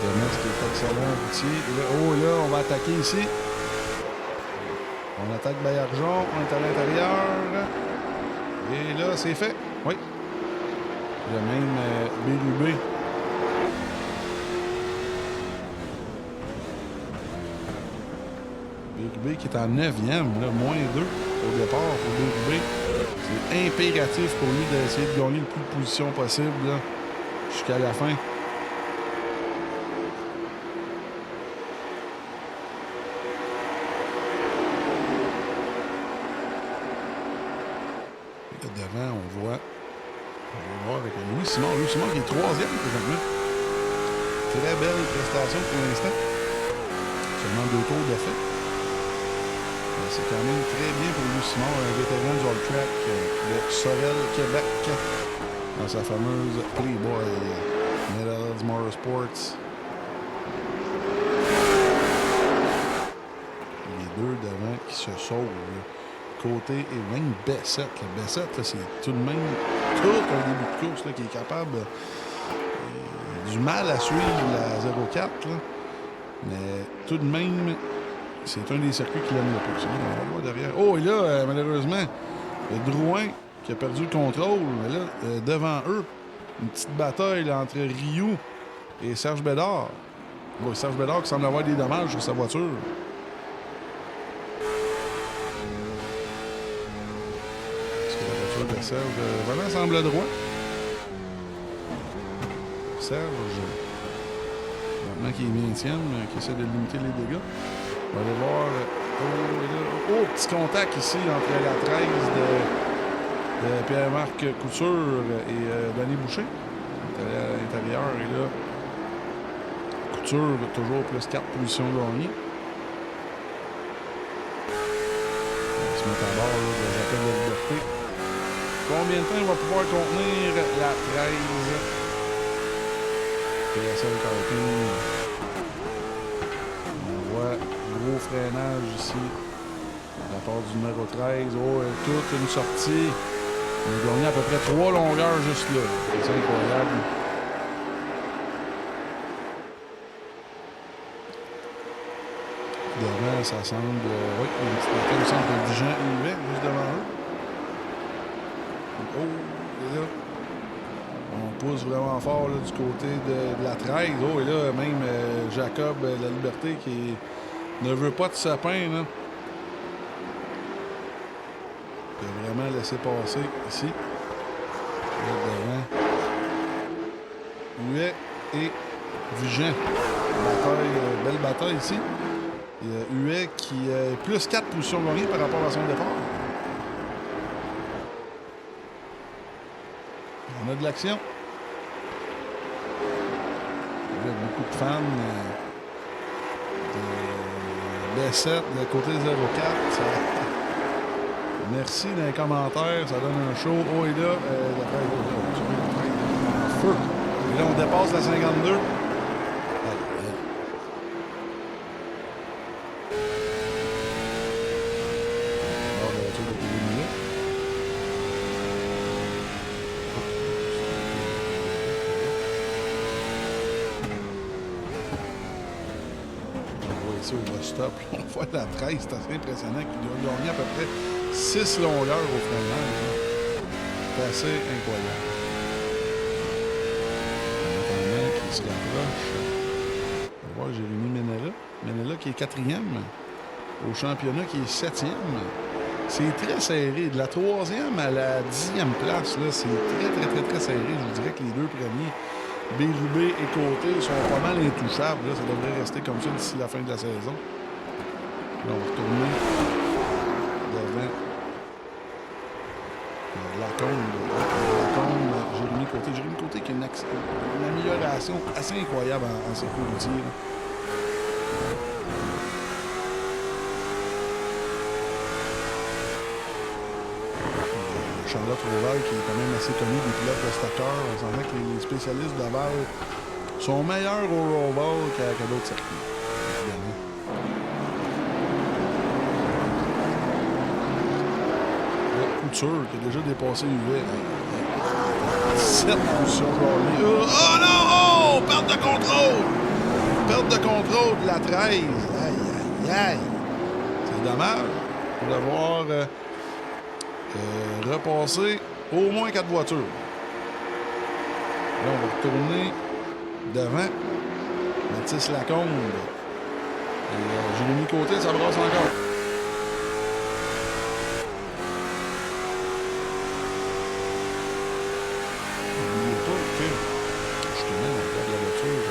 Demers qui est excellent routier. Oh là, on va attaquer ici. On attaque Baillargeon, on est à l'intérieur. Et là, c'est fait. Oui. Le même Bérubé. Bérubé qui est en 9e, là, moins 2 au départ pour Bérubé. C'est impératif pour lui d'essayer de gagner le plus de positions possible là, jusqu'à la fin. Devant, on va voir avec Louis Simard. Louis Simard qui est 3e présentement. Très belle prestation pour l'instant. Seulement 2 tours de fait. Mais c'est quand même très bien pour Louis Simard, un vétéran du all-track de Sorel, Québec, dans sa fameuse Playboy Metals Motorsports. Les deux devant qui se sauvent. Côté et même Bessette. Bessette, c'est tout de même tout un début de course là, qui est capable du mal à suivre la 0,4. Là. Mais tout de même, c'est un des circuits qui l'aime le plus. On va voir derrière. Oh, et là, malheureusement, le Drouin qui a perdu le contrôle. Mais là, devant eux, une petite bataille là, entre Rioux et Serge Bédard. Bon, Serge Bédard qui semble avoir des dommages sur sa voiture. De Serge vraiment semble droit. Serge, maintenant qu'il est 20e, qui essaie de limiter les dégâts. On va aller voir. Oh, petit contact ici entre la 13 de Pierre-Marc Couture et Danny Boucher. On est allé à l'intérieur et là, Couture toujours plus 4 positions gagnées. On va se mettre à bord là, de l'appel de liberté. Combien de temps il va pouvoir contenir la 13? PSL Carping. On voit gros freinage ici. De la part du numéro 13. Oh, toute une sortie. On a gagné à peu près 3 longueurs juste là. C'est incroyable. Devant, ça semble. Oui, il y a une petite bataille au centre de Dijon et Huet, juste devant eux. Oh, et là, on pousse vraiment fort là, du côté de la 13. Oh, et là, même Jacob La Liberté qui ne veut pas de sapin. Là. Il a vraiment laissé passer ici. Là, devant. Huet et Vigent. Belle bataille ici. Il y a Huet qui est plus 4 positions gagnées par rapport à son départ. On a de l'action. Il y a beaucoup de fans de B7 de côté 04. Merci dans les commentaires. Ça donne un show. Oh, et là, la en feu. Et là, on dépasse la 52. Au bus stop, on voit la 13, c'est assez impressionnant qu'il a gagné à peu près 6 longueurs au freinage. C'est assez incroyable. En attendant qu'il se rapproche, on va voir Jérémy Ménella. Ménella qui est 4e. au championnat qui est 7e. C'est très serré. De la 3e à la 10e place, là, c'est très serré. Je vous dirais que les deux premiers, Bérubé et Côté, sont pas mal intouchables. Là. Ça devrait rester comme ça d'ici la fin de la saison. Là, on va retourner devant Lacombe, Jérémy Côté. Jérémy Côté qui a une amélioration assez incroyable en circuit routier. Charlotte Roval, qui est quand même assez connu des pilotes de stockers. On s'entend que les spécialistes de Laval sont meilleurs au Roval qu'à d'autres circuits. Évidemment. Là, Couture, qui a déjà dépassé UV. 17 positions aujourd'hui. Oh non! Oh! Perte de contrôle! Perte de contrôle de la 13. Aïe! C'est dommage de devoir... repasser au moins 4 voitures. Là, on va retourner devant Mathis Lacombe. Et Jérémy Côté, ça brasse encore. N'oubliez pas que, justement, on regarde la voiture.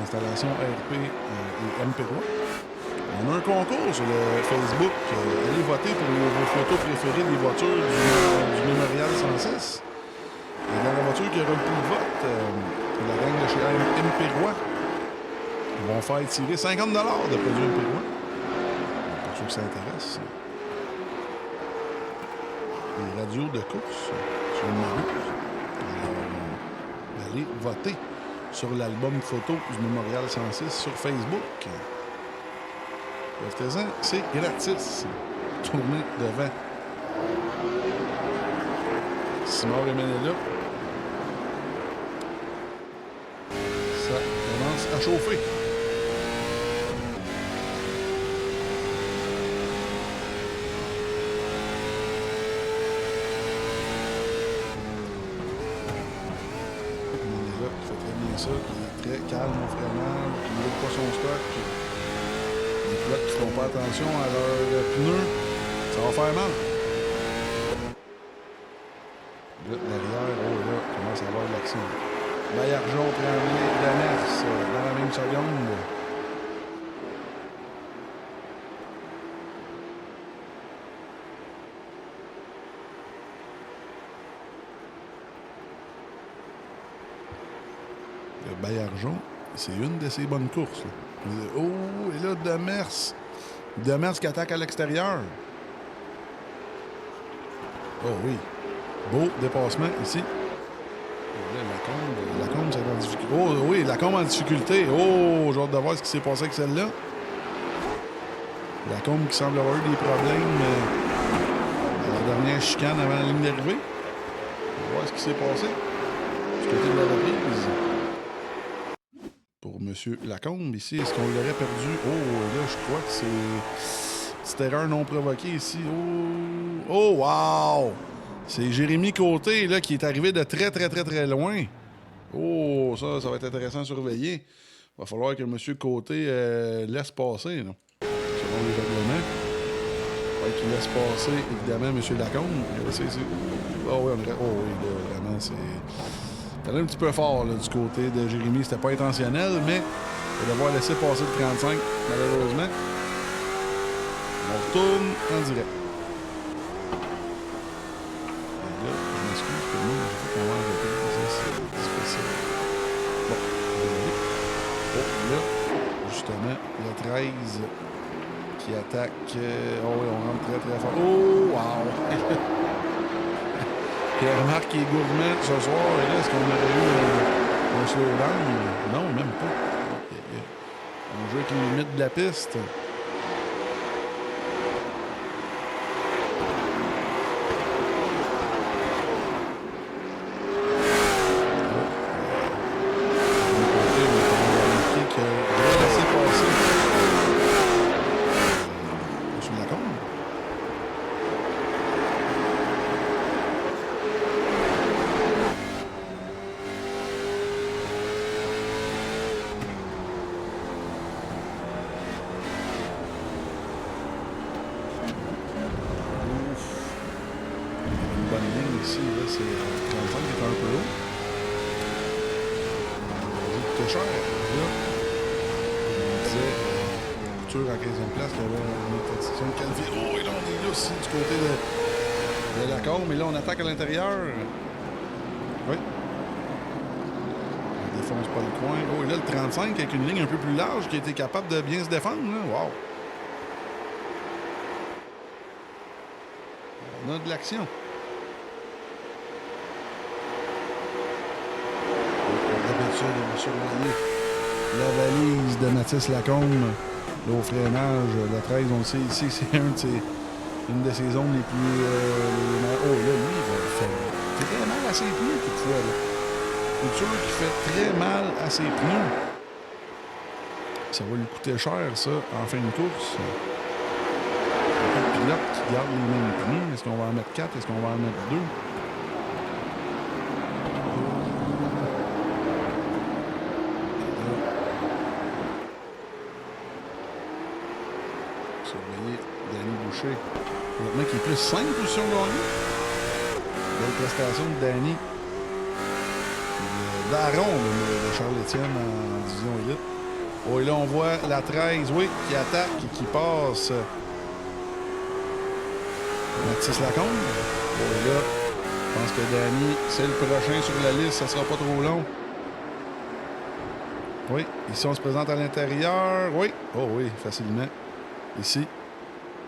Installation RP et MP3. On a un concours sur le Facebook. Allez voter pour vos photos préférées des voitures du Mémorial 106. Et dans la voiture qui aura le plus de votes, la gang de chez MP Roy, ils vont faire tirer 50 $ de produits MP Roy. Pour ceux qui s'intéressent. Les radios de course sur le numéro. Allez voter sur l'album photo du Mémorial 106 sur Facebook. Profitez-en, c'est gratis. Tournez devant. Simon Rémen est là. Ça commence à chauffer. On est là, qui fait très bien ça, qui est très calme au freinage, qui ne roule pas son stock. Les pilotes qui ne font pas attention à leurs pneus, ça va faire mal. Là, derrière, là, commence à avoir de l'action. Baillargeon, Tremblay, Daners, dans la même seconde. Le Baillargeon, c'est une de ses bonnes courses. Là. Oh, et là, Demers. Demers qui attaque à l'extérieur. Oh oui. Beau dépassement ici. Lacombe, c'est en difficulté. Oh oui, Lacombe en difficulté. Oh, j'ai hâte de voir ce qui s'est passé avec celle-là. Lacombe qui semble avoir eu des problèmes à la dernière chicane avant la ligne d'arrivée. On va voir ce qui s'est passé du côté de la reprise. Pour M. Lacombe, ici, est-ce qu'on l'aurait perdu? Oh, là, je crois que c'est... Petite erreur non provoquée ici. Oh, wow! C'est Jérémy Côté, là, qui est arrivé de très loin. Oh, ça va être intéressant à surveiller. Il va falloir que M. Côté laisse passer, là, selon les règlements. Il va qu'il laisse passer, évidemment, M. Lacombe. Oh oui, là, vraiment, c'est... C'était un petit peu fort là, du côté de Jérémy. C'était pas intentionnel, mais de devoir laisser passer le 35, malheureusement. On retourne en direct. Et là, je m'excuse pour moi, j'ai fait qu'on va arrêter. C'est spécial. Bon, désolé. Oh, là, justement, le 13 qui attaque. Oh oui, on rentre très fort. Oh, wow! Pierre-Marc qui est gourmand ce soir. Et là, est-ce qu'on aurait eu un slowdown? Non, même pas. On joue avec les limites de la piste. ici, là, c'est 35 qui est un peu haut. Ça coûtait cher. Là, on disait Couture en 15e place, qui avait une compétition qualifiée. Oh, et là, on est là aussi du côté de l'accord, mais là, on attaque à l'intérieur. Oui. On défonce pas le coin. Oh, et là, le 35 avec une ligne un peu plus large qui a été capable de bien se défendre. Là. Wow. On a de l'action. D'habitude, on va surveiller la valise de Mathis Lacombe. Là, au freinage, la 13, on le sait ici, c'est une de ses zones les plus... oh, là, lui, il fait très mal à ses pneus, toutefois. Couture qui fait très mal à ses pneus. Ça va lui coûter cher, ça, en fin de course. Le pilote qui garde les mêmes pneus. Est-ce qu'on va en mettre 4? Est-ce qu'on va en mettre 2? Surveiller Danny Boucher. Maintenant qui est plus 5 positions gagnées. L'autre prestation de Danny. Daron de Charles-Étienne en division élite. Oh, et là, on voit la 13, oui, qui attaque et qui passe Mathis Lacombe. Oh, et là, je pense que Danny, c'est le prochain sur la liste. Ça sera pas trop long. Oui, ici, on se présente à l'intérieur. Oui, oh oui, facilement. Ici.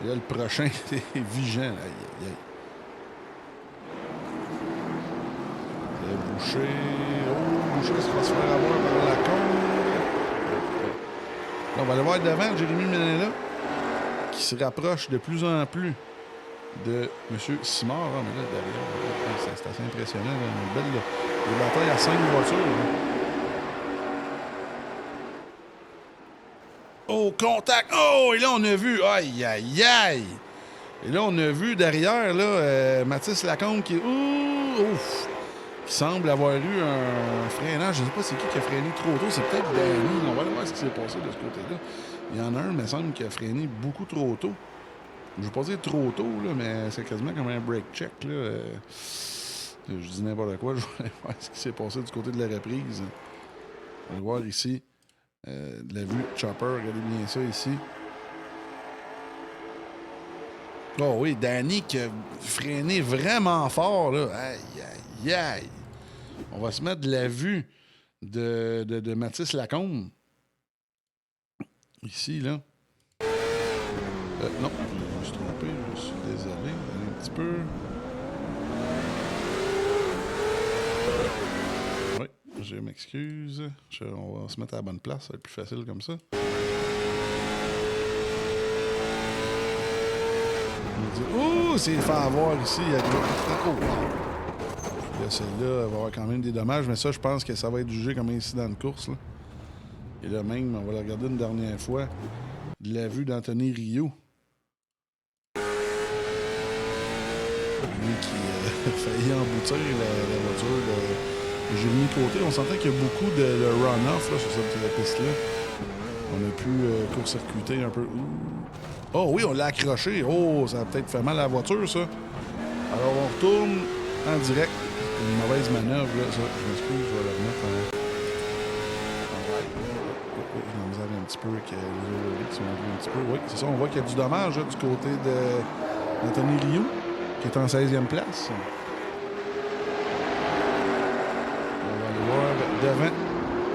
Et là, le prochain, c'est Vigent. Aïe, aïe, aïe. Boucher. Oh, Boucher se va se faire avoir par Lacombe. Là, on va aller voir devant Jérémy Ménella, qui se rapproche de plus en plus de M. Simard. Ah, mais là, derrière, c'est assez impressionnant. Une belle bataille à 5 voitures. Là. Oh, contact! Oh, et là, on a vu... Aïe, aïe, aïe! Et là, on a vu derrière, là, Mathis Lacombe qui... Ouf! Qui semble avoir eu un freinage. Je ne sais pas c'est qui a freiné trop tôt. C'est peut-être Danny. On va aller voir ce qui s'est passé de ce côté-là. Il y en a un, il me semble, qui a freiné beaucoup trop tôt. Je ne vais pas dire trop tôt, là, mais c'est quasiment comme un break check. Là. Je dis n'importe quoi. Je vais aller voir ce qui s'est passé du côté de la reprise. On va voir ici. De la vue Chopper. Regardez bien ça ici. Oh oui, Danny qui a freiné vraiment fort. Là. Aïe, aïe, aïe. On va se mettre de la vue de Mathis Lacombe. Ici, là. Non, je me suis trompé. Je suis désolé. Un petit peu. Oui, je m'excuse. On va se mettre à la bonne place. Ça va être plus facile comme ça. Oh, c'est fait avoir ici. Oh, wow. Là, celle-là va avoir quand même des dommages, mais ça, je pense que ça va être jugé comme un incident de course. Là. Et là même, on va la regarder une dernière fois. De la vue d'Anthony Rio. Lui qui a failli emboutir la voiture de Jérémy Côté. On sentait qu'il y a beaucoup de run-off là, sur cette piste-là. On a pu court-circuiter un peu. Oh oui, on l'a accroché. Oh, ça a peut-être fait mal à la voiture, ça. Alors, on retourne en direct. Une mauvaise manœuvre, là. Ça, je m'excuse, je vais la remettre en... On nous a un petit peu avec les overleaks, si on veut un petit peu. Oui, c'est ça. On voit qu'il y a du dommage là, du côté d'Anthony Rio, qui est en 16e place. On va aller voir devant.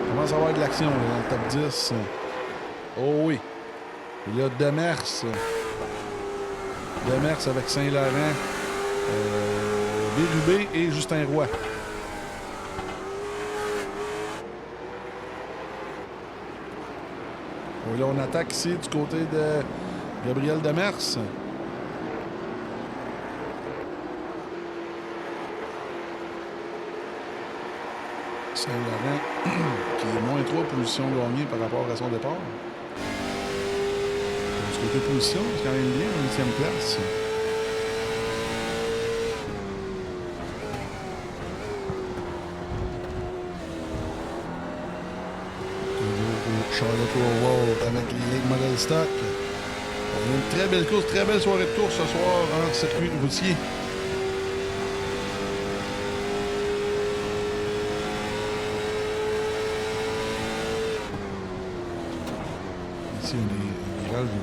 Il commence à avoir de l'action là, dans le top 10. Oh oui. Il y a Demers. Demers avec Saint-Laurent, Bérubé et Justin Roy. Et là, on attaque ici du côté de Gabriel Demers. Saint-Laurent qui est moins 3 positions gagnées par rapport à son départ. Du côté position, c'est quand même bien, en 8e place. Charlotte Roval avec les Ligues Model Stock. On a une très belle course, très belle soirée de course ce soir en circuit routier.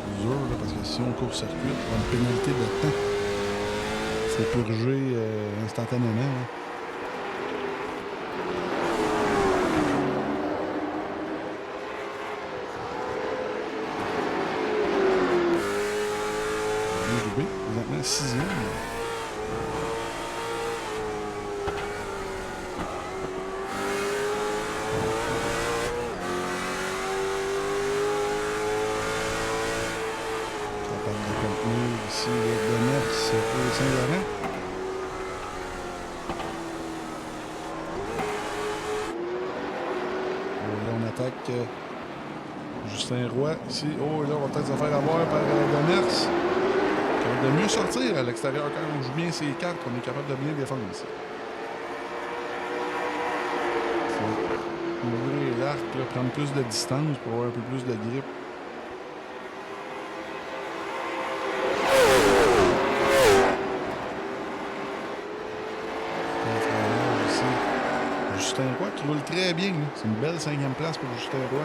plus dur, là, parce que si on court-circuit, on a une pénalité de temps. Il faut purger instantanément. Hein. Rubé, présentement 6e. Ici, le Demers pour Saint-Laurent. Là, on attaque Justin Roy ici. Oh, là, on va peut-être se faire avoir par Demers. De mieux sortir à l'extérieur quand on joue bien ses cartes, on est capable de bien défendre ici. Ouvrir l'arc, prendre plus de distance pour avoir un peu plus de grip. Justin Roy qui roule très bien. C'est une belle 5e place pour Justin Roy.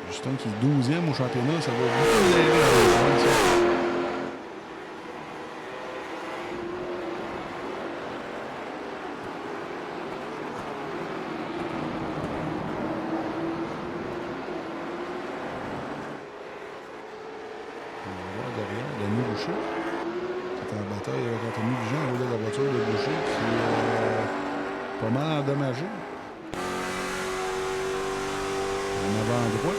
Justin qui est 12e au championnat, ça va beaucoup l'aider à rejoindre ça. On va voir derrière, Denis Boucher. En bataille avec Anthony Vigent, au lieu de la voiture de Boucher qui est pas mal endommagée. En avant droit.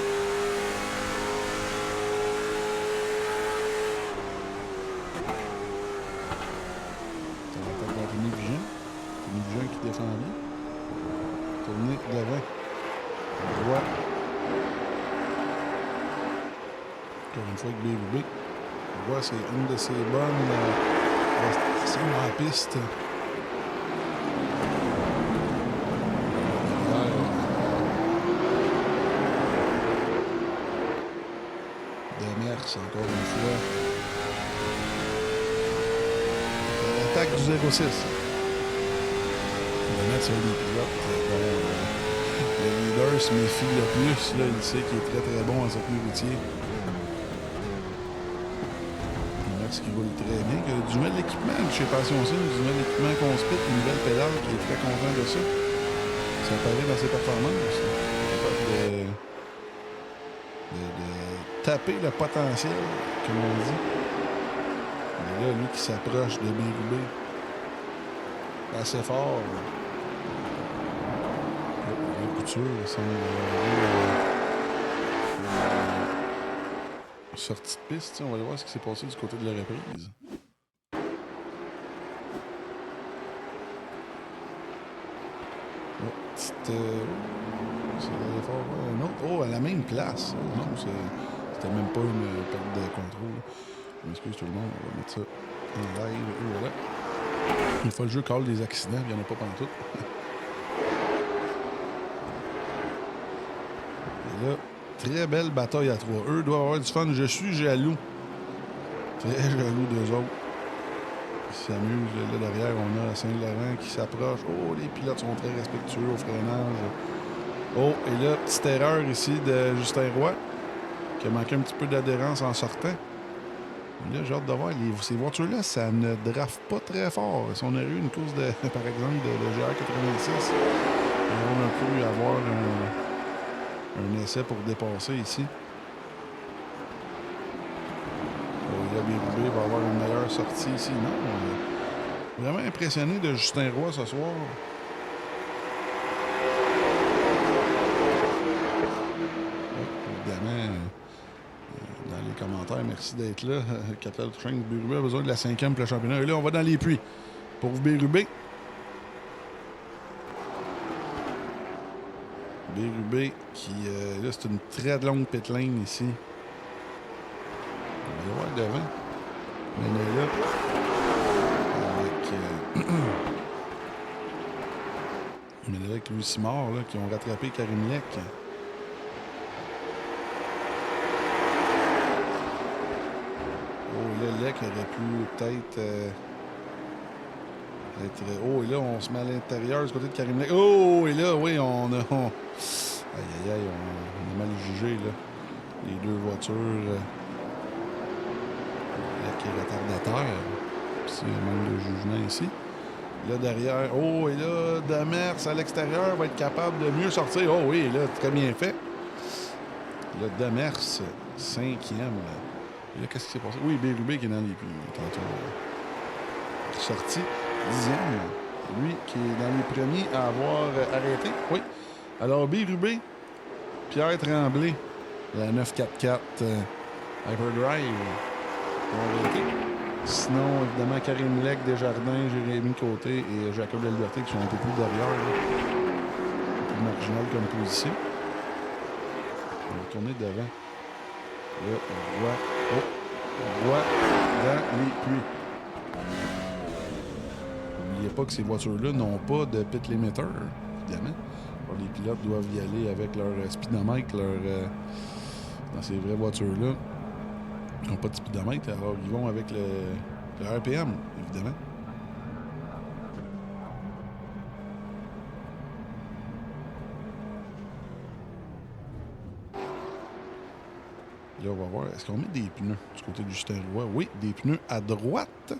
C'est l'attaque d'Anthony Vigent. Anthony Vigent qui défend bien. Tourner devant. Droit. Encore une fois avec BVB. On voit, c'est une de ces bonnes restrictions en piste. Demers, encore une fois. L'attaque du 06. Demers, c'est un des pilotes dont le leader se méfie le plus. Là, il sait qu'il est très très bon en circuit routier. Qui roule très bien, qui a du nouvel équipement chez Passion Sim, du nouvel équipement Conspit, une nouvelle pédale qui est très content de ça. Ça apparaît dans ses performances. Il est capable de taper le potentiel, comme on dit. Mais là, lui qui s'approche de BRB assez fort. La couture, son sortie de piste, on va aller voir ce qui s'est passé du côté de la reprise. Oh, petite. C'est fort. Un autre. Oh, à la même place. Non, c'était même pas une perte de contrôle. Je m'excuse tout le monde, on va mettre ça en live. Et voilà. Une fois le jeu call des accidents, il n'y en a pas pantoute. Et là. Très belle bataille à 3. Eux doivent avoir du fun. Je suis jaloux. Très jaloux d'eux autres. Ils s'amusent. Là, derrière, on a Saint-Laurent qui s'approche. Oh, les pilotes sont très respectueux au freinage. Oh, et là, petite erreur ici de Justin Roy qui a manqué un petit peu d'adhérence en sortant. Là, j'ai hâte de voir. Ces voitures-là, ça ne draft pas très fort. Si on a eu une course, par exemple, de GR86, on a pu avoir un essai pour dépasser ici. Là, BRB va avoir une meilleure sortie ici. Non, on est vraiment impressionné de Justin Roy ce soir. Évidemment, dans les commentaires, merci d'être là. Capital Train, BRB a besoin de la 5e pour le championnat. Et là, on va dans les puits pour BRB. BRB qui, là, c'est une très longue pit lane ici. On va le voir devant. Mais là, avec Louis Simard, là, qui ont rattrapé Karim Lec. Oh, là, Lec aurait pu peut-être être... Oh, et là, on se met à l'intérieur du côté de Karim Lec. Oh, et là, oui, on Aïe, aïe, aïe, on a mal jugé, là. Les deux voitures avec les retardataires. C'est un manque de jugement ici. Là, derrière, oh, et là, Demers à l'extérieur va être capable de mieux sortir. Oh oui, là, très bien fait. Là, Demers, 5e. Et là, qu'est-ce qui s'est passé? Oui, Bérubé qui est dans les puits, tantôt. Sorti, 10e. Lui qui est dans les premiers à avoir arrêté. Oui. Alors, Bérubé, Pierre Tremblay, la 944 Hyperdrive, ont arrêté. Sinon, évidemment, Karim Lec, Desjardins, Jérémy Côté et Jacob Laliberté qui sont un peu plus derrière. Là. Un peu marginal comme position. On va tourner devant. Là, on voit dans les puits. N'oubliez pas que ces voitures-là n'ont pas de pit limiter, évidemment. Alors, les pilotes doivent y aller avec leur speedomètre, dans ces vraies voitures-là. Ils n'ont pas de speedomètre, alors ils vont avec le RPM, évidemment. Là, on va voir. Est-ce qu'on met des pneus du côté du Justin Roy? Oui, des pneus à droite.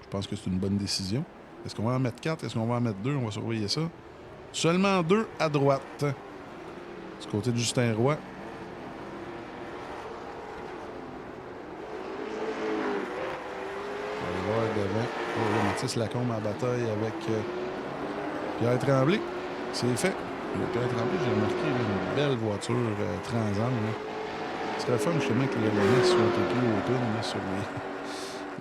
Je pense que c'est une bonne décision. Est-ce qu'on va en mettre 4? Est-ce qu'on va en mettre 2? On va surveiller ça. Seulement 2 à droite. Du côté du Justin Roy. On va voir devant. Oh, là, Mathis Lacombe en bataille avec Pierre Tremblay. C'est fait. Le Pierre Tremblay, j'ai remarqué une belle voiture Transam. Ce serait fun justement que le NES soit un peu plus open là, sur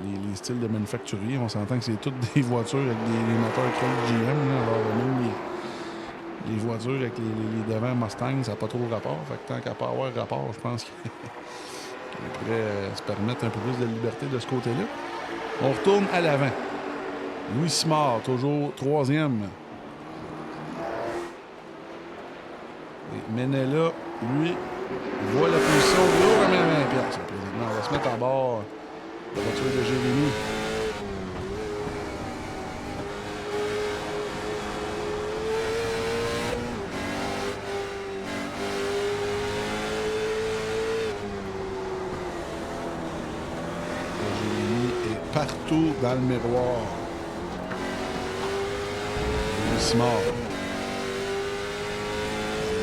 les styles de manufacturier. On s'entend que c'est toutes des voitures avec des moteurs Craig GM. Là. Alors même les voitures avec les devants Mustang, ça n'a pas trop rapport. Fait que tant qu'à pas avoir rapport, je pense qu'on pourrait se permettre un peu plus de liberté de ce côté-là. On retourne à l'avant. Louis Simard, toujours 3e. Et Menela, lui, voit la position de l'eau comme un 20$. On va se mettre à bord de la voiture de Jérémy. Jérémy est partout dans le miroir. Louis Simard.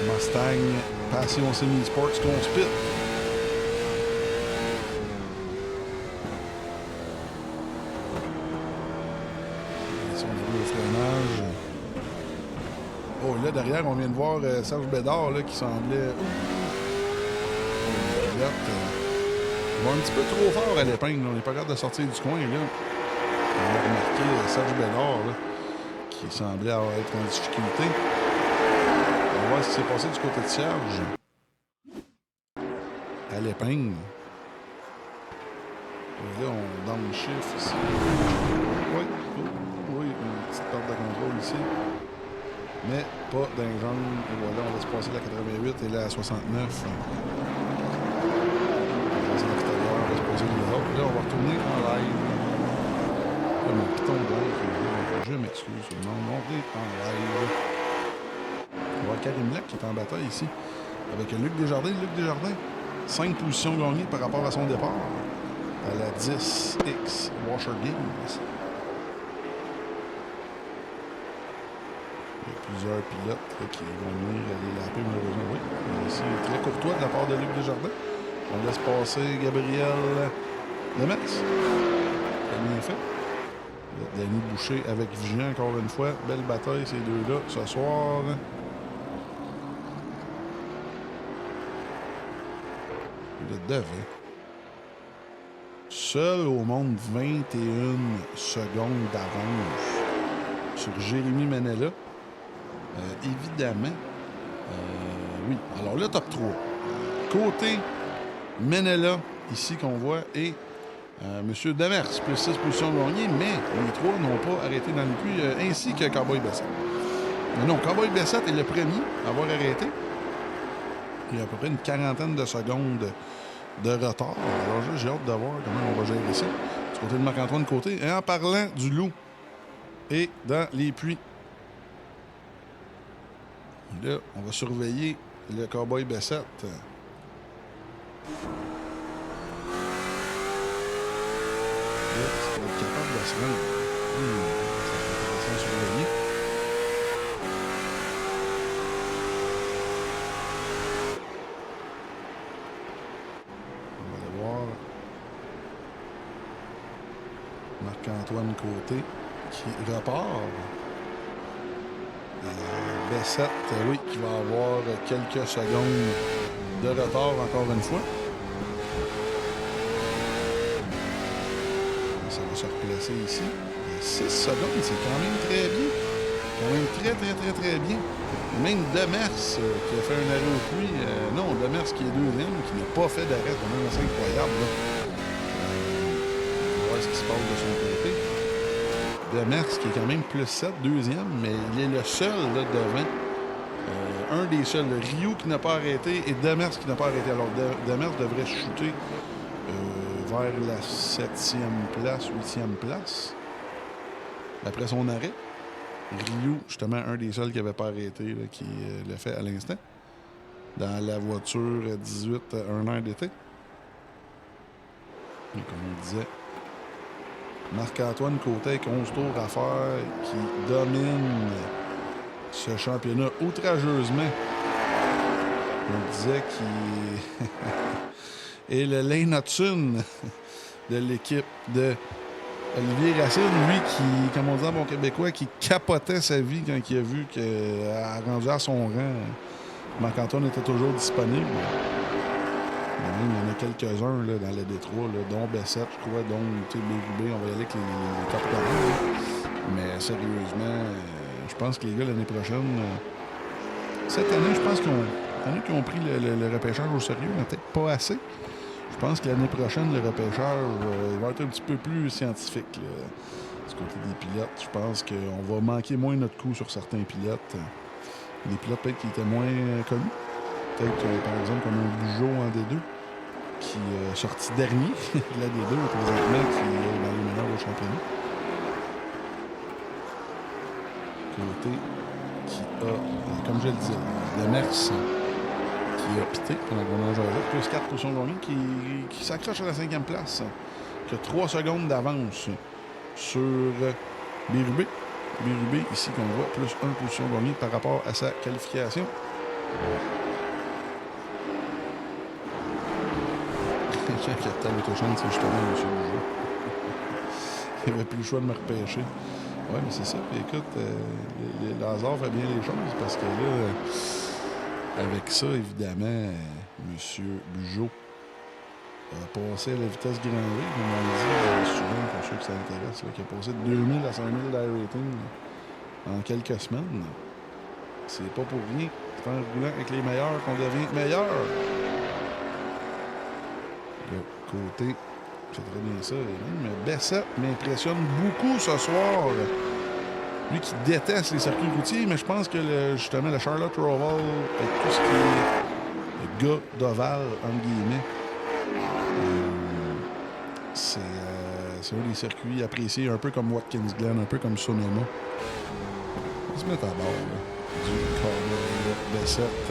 Mustang, Passion Semi-Sports, Conspit. Si on a vu le freinage. Oh, là, derrière, on vient de voir Serge Bédard là, qui semblait. Pilote. Il va un petit peu trop fort à l'épingle. On n'est pas capable de sortir du coin. Là. On a remarqué Serge Bédard là, qui semblait être en difficulté. On va voir ce qui s'est passé du côté de Serge. À l'épingle. Et là, on donne le chiffre ici. Oui, une petite perte de contrôle ici. Mais pas d'un genre. Et voilà, on laisse passer la 88 et la 69. On laisse l'extérieur, on laisse passer le haut. Là, on va retourner en live. Là, mon piton de live, je m'excuse tout le monde. On est en live. On va voir Karim Lec qui est en bataille ici. Avec Luc Desjardins. Luc Desjardins, 5 positions gagnées par rapport à son départ. À la 10X Washer Games. Il y a plusieurs pilotes là, qui vont venir les laper malheureusement. Oui. Ici, très courtois de la part de Luc Desjardins. On laisse passer Gabriel Demers. Très bien fait. Danny Boucher avec Vigilant encore une fois. Belle bataille ces deux-là ce soir. Le devait. Seul au monde 21 secondes d'avance sur Jérémy Menela. Évidemment. Oui. Alors le top 3. Côté Menela, ici qu'on voit, et M. Demers, plus 6 positions gagnées, mais les trois n'ont pas arrêté dans le puits, ainsi que Cowboy Bessette. Non, Cowboy Bessette est le premier à avoir arrêté. Il y a à peu près une quarantaine de secondes de retard. Alors j'ai hâte de voir comment on va gérer ça. Du côté de Marc-Antoine Côté. Et en parlant du loup et dans les puits. Là, on va surveiller le Cowboy Bessette. Est-ce qu'il va être capable de se rendre? Ça va être intéressant à surveiller. On va aller voir Marc-Antoine Côté qui repart. Bessette, oui, qui va avoir quelques secondes de retard encore une fois. Ça va se replacer ici. 6 secondes, c'est quand même très bien. Quand même très bien. Même Demers qui a fait un arrêt au puits. Non, Demers qui est deuxième, qui n'a pas fait d'arrêt. C'est quand même assez incroyable. Là. On va voir ce qui se passe de son côté. Demers qui est quand même plus 7, deuxième, mais il est le seul là, devant. Un des seuls. Ryu qui n'a pas arrêté et Demers qui n'a pas arrêté. Alors Demers devrait chuter vers la 7e place, 8e place. Après son arrêt. Ryu, justement, un des seuls qui n'avait pas arrêté, là, qui l'a fait à l'instant. Dans la voiture 18, un air d'été. Et comme on disait, Marc-Antoine Côté avec 11 tours à faire, qui domine ce championnat outrageusement. On disait qu'il est le Lane Hudson de l'équipe de Olivier Racine, lui qui, comme on dit en bon québécois, qui capotait sa vie quand il a vu qu'à rendu à son rang, Marc-Antoine était toujours disponible. Mais même, il y en a quelques-uns là, dans le Détroit, là, dont Bessette, je crois, dont BRB, on va y aller avec les top 40. Mais sérieusement, je pense que les gars, l'année prochaine, cette année, je pense qu'ils ont pris le repêchage au sérieux, mais peut-être pas assez. Je pense que l'année prochaine, le repêchage va être un petit peu plus scientifique. Là, du côté des pilotes, je pense qu'on va manquer moins notre coup sur certains pilotes. Des pilotes peut-être qui étaient moins connus. Peut-être, par exemple, comme un Bugeaud en D2, qui est sorti dernier de la D2, présentement, qui est dans les meilleurs au championnat. Côté qui a, comme je le disais, Demers qui a pité pendant qu'on a jasé, plus 4 positions gagnantes, qui s'accroche à la 5e place, qui a 3 secondes d'avance sur BRB. BRB, ici, qu'on voit, plus 1 position gagnante par rapport à sa qualification. Quand il y a tant d'autochance, c'est justement M. Bugeaud. Il n'avait plus le choix de me repêcher. Oui, mais c'est ça. Puis écoute, le hasard fait bien les choses parce que là, avec ça, évidemment, M. Bugeaud a passé à la vitesse grand V, comme on le dit souvent pour ceux que ça intéresse, là, qui a passé de 2000 à 5000 d'i-rating en quelques semaines. C'est pas pour rien. C'est en roulant avec les meilleurs qu'on devient meilleur. Le côté, c'est très bien ça. Mais Bessette m'impressionne beaucoup ce soir. Lui qui déteste les circuits routiers, mais je pense que justement le Charlotte Roval et tout ce qui est le gars d'Oval, entre guillemets, c'est un des circuits appréciés, un peu comme Watkins Glen, un peu comme Sonoma. On va se mettre à bord là, du Cowboy Bessette.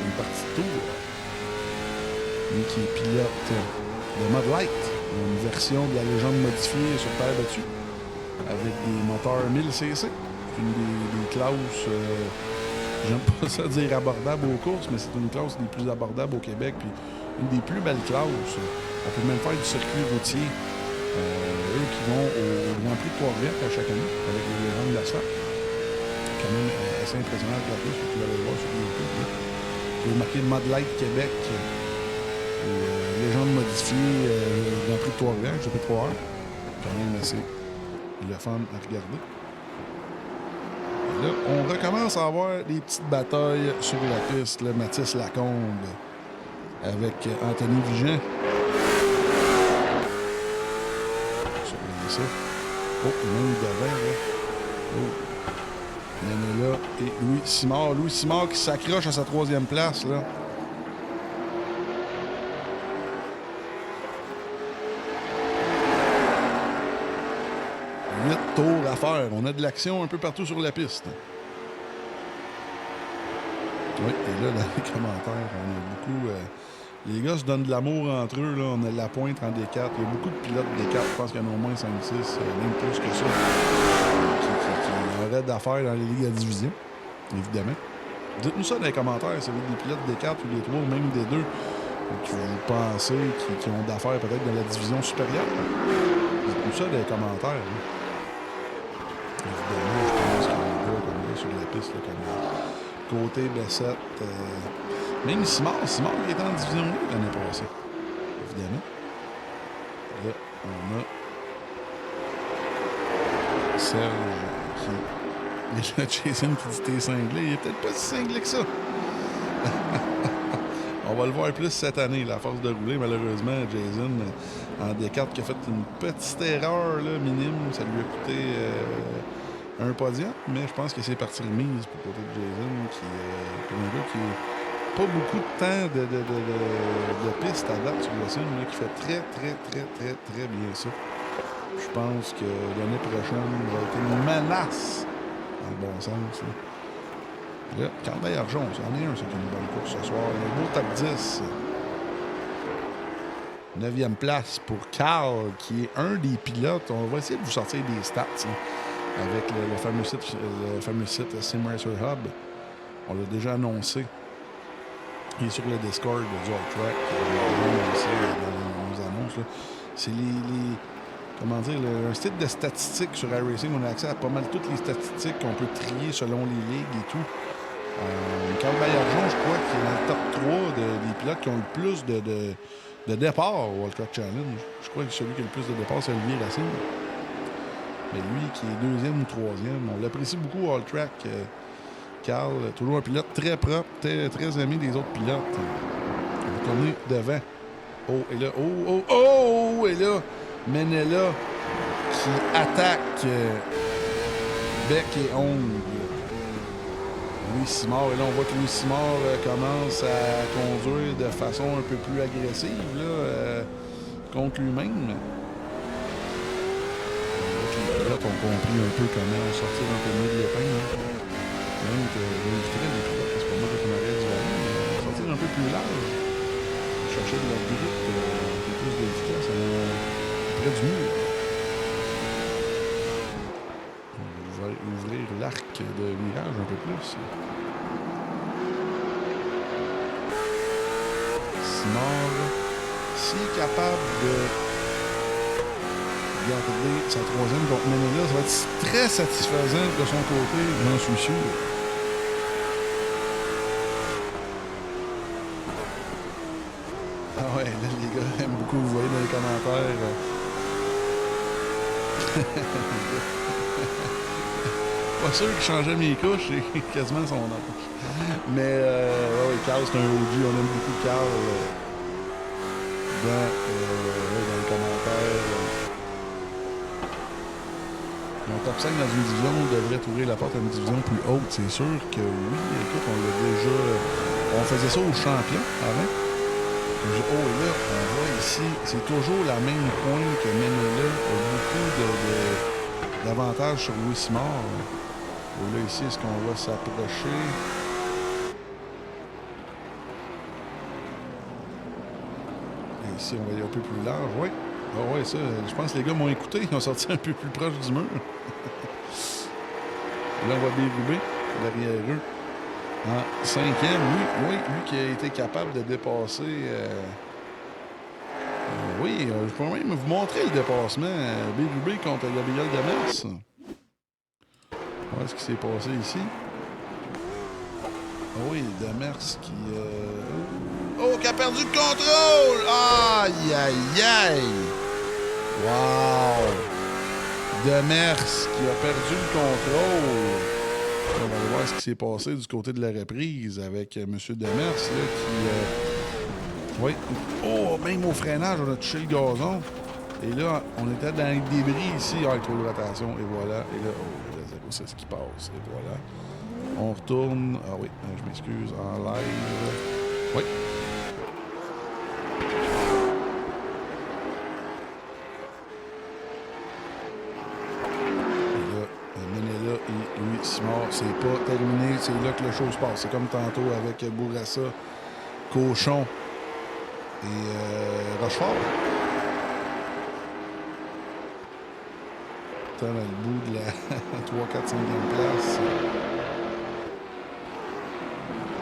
Une partie de tour. Lui qui est pilote de Mud Light, une version de la légende modifiée sur terre battue, avec des moteurs 1000cc. Une des classes, j'aime pas ça dire abordables aux courses, mais c'est une classe des plus abordables au Québec, puis une des plus belles classes. On peut même faire du circuit routier. Eux qui vont au Grand Prix de Trois-Rivières à chaque année, avec les légendes de l'asphalte. Quand même assez impressionnant à regarder, ce que vous allez voir sur YouTube. Vous pouvez marquer Mud Light Québec. Légende modifiée Grand Prix de Trois-Rivières, j'ai fait 3 heures. Quand même assez le fun à regarder. Et là, on recommence à avoir des petites batailles sur la piste. Là, Mathis Lacombe avec Anthony Vigent. Surveillez ça. Oh, même devant, là. Oh. Là. Et Louis Simard. Louis Simard qui s'accroche à sa 3e place, là. 8 tours à faire. On a de l'action un peu partout sur la piste. là, dans les commentaires, on a beaucoup... les gars se donnent de l'amour entre eux. Là. On a la pointe en D4. Il y a beaucoup de pilotes D4. Je pense qu'il y en a au moins 5-6, même plus que ça, qui auraient d'affaires dans les ligues à division, évidemment. Dites-nous ça dans les commentaires, si vous êtes des pilotes D4 ou D3 ou même D2 qui vous pensez qui ont d'affaires peut-être dans la division supérieure. Dites-nous ça dans les commentaires. Là. Évidemment, je pense qu'il y a un gars comme là sur la piste, là, comme côté B7. Même Simard, il était en division 2 l'année passée. Évidemment. Là, on a Serge qui... Déjà, Jason qui dit t'es cinglé. Il est peut-être pas si cinglé que ça. On va le voir plus cette année, la force de rouler. Malheureusement, Jason, en D4, qui a fait une petite erreur là, minime. Ça lui a coûté un podium, mais je pense que c'est parti remise pour côté de Jason, qui est un gars qui n'a pas beaucoup de temps de piste à date sur le sim, là, qui fait très bien ça. Je pense que l'année prochaine va être une menace dans le bon sens. Là, Carl Argent, c'en est un, c'est une bonne course ce soir. Un beau top 10. 9e place pour Carl, qui est un des pilotes. On va essayer de vous sortir des stats là, avec le fameux site SimRacer Hub. On l'a déjà annoncé. Il est sur le Discord du All-Track. On l'a déjà annoncé dans nos annonces. Là. C'est comment dire, un site de statistiques sur iRacing. On a accès à pas mal toutes les statistiques qu'on peut trier selon les ligues et tout. Carl Argent, je crois qu'il est dans le top 3 des pilotes qui ont le plus de départs au World Cup Challenge. Je crois que celui qui a le plus de départs, c'est Olivier Racine. Mais lui, qui est 2e ou 3e, on l'apprécie beaucoup au All-Track. Carl, toujours un pilote très propre, très aimé des autres pilotes. On va tourner devant. Oh, et là, et là, Menela qui attaque bec et ongle. Louis Simard. Et là, on voit que Louis Simard commence à conduire de façon un peu plus agressive là, contre lui-même. Les pilotes ont compris un peu comment sortir un peu mieux de l'épingle. Même que j'inviterais les pilotes, c'est pas moi qui m'arrête du vallon, mais sortir un peu plus large. Chercher de la grille, un peu plus de vitesse près du mur. Ouvrir l'arc de virage un peu plus. Simard, s'il est capable de garder sa 3e contre Menela, ça va être très satisfaisant de son côté, j'en suis sûr. Ah ouais, là les gars aiment beaucoup, vous voyez dans les commentaires. Pas sûr qu'il changeait mes couches, c'est quasiment son âge. Mais ouais, Carl, c'est un OG, on aime beaucoup Carl dans les commentaires. Mon top 5 dans une division devrait ouvrir la porte à une division plus haute, c'est sûr que oui. Écoute, on l'a déjà... On faisait ça aux champions avant. Oh, et là, on voit ici, c'est toujours la même pointe que Menela a beaucoup d'avantages sur Louis Simard. Et là, ici, est-ce qu'on va s'approcher? Et ici, on va aller un peu plus large. Oui. Ah ouais, ça, je pense que les gars m'ont écouté. Ils ont sorti un peu plus proche du mur. Là, on va Bérubé, derrière eux. En 5e, lui qui a été capable de dépasser... oui, je peux même vous montrer le dépassement. Bérubé contre Gabriel Demers. On va voir ce qui s'est passé ici. Ah oui, Demers qui... Oh, qui a perdu le contrôle! Aïe, aïe, aïe! Wow! Demers qui a perdu le contrôle. On va aller voir ce qui s'est passé du côté de la reprise avec M. Demers, là, qui... Oui. Oh, même au freinage, on a touché le gazon. Et là, on était dans les débris ici, avec trop de rotation. Et voilà. Et là, c'est ce qui passe. Et voilà. On retourne. Ah oui, je m'excuse. En live. Oui. Et là, Menela et Louis Simard c'est pas terminé. C'est là que le show se passe. C'est comme tantôt avec Bourassa, Cochon et Rochefort. Dans le bout de la 3, 4, 5e place.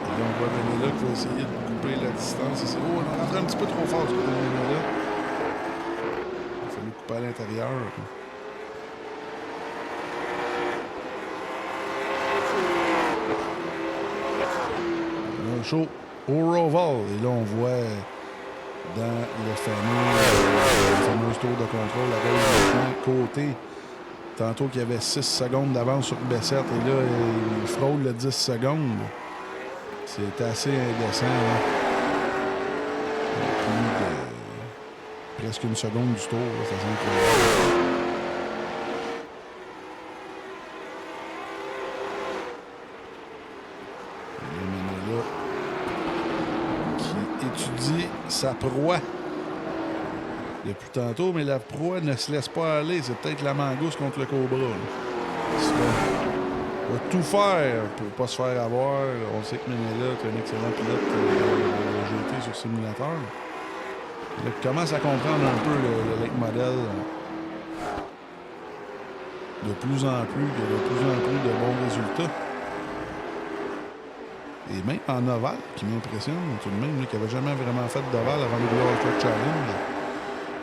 Et là, on voit Benella qui va essayer de couper la distance ici. Oh, on est rentré un petit peu trop fort du côté de Benella. Il a fallu couper à l'intérieur. Un show au Roval. Et là, on voit dans le fameux tour de contrôle à gauche côté. Tantôt qu'il y avait 6 secondes d'avance sur Bessette et là, il frôle le 10 secondes. C'est assez indécent. Hein? Presque une seconde du tour. Là, ça sent que... Là, qui étudie sa proie depuis tantôt, mais la proie ne se laisse pas aller. C'est peut-être la mangouste contre le cobra. On va tout faire pour ne pas se faire avoir. On sait que Menela est un excellent pilote GT sur simulateur. Là, il commence à comprendre un peu le late model. De plus en plus, il y a de plus en plus de bons résultats. Et même en ovale, qui m'impressionne, tout de même, lui, qui n'avait jamais vraiment fait d'ovale avant le World Truck Challenge.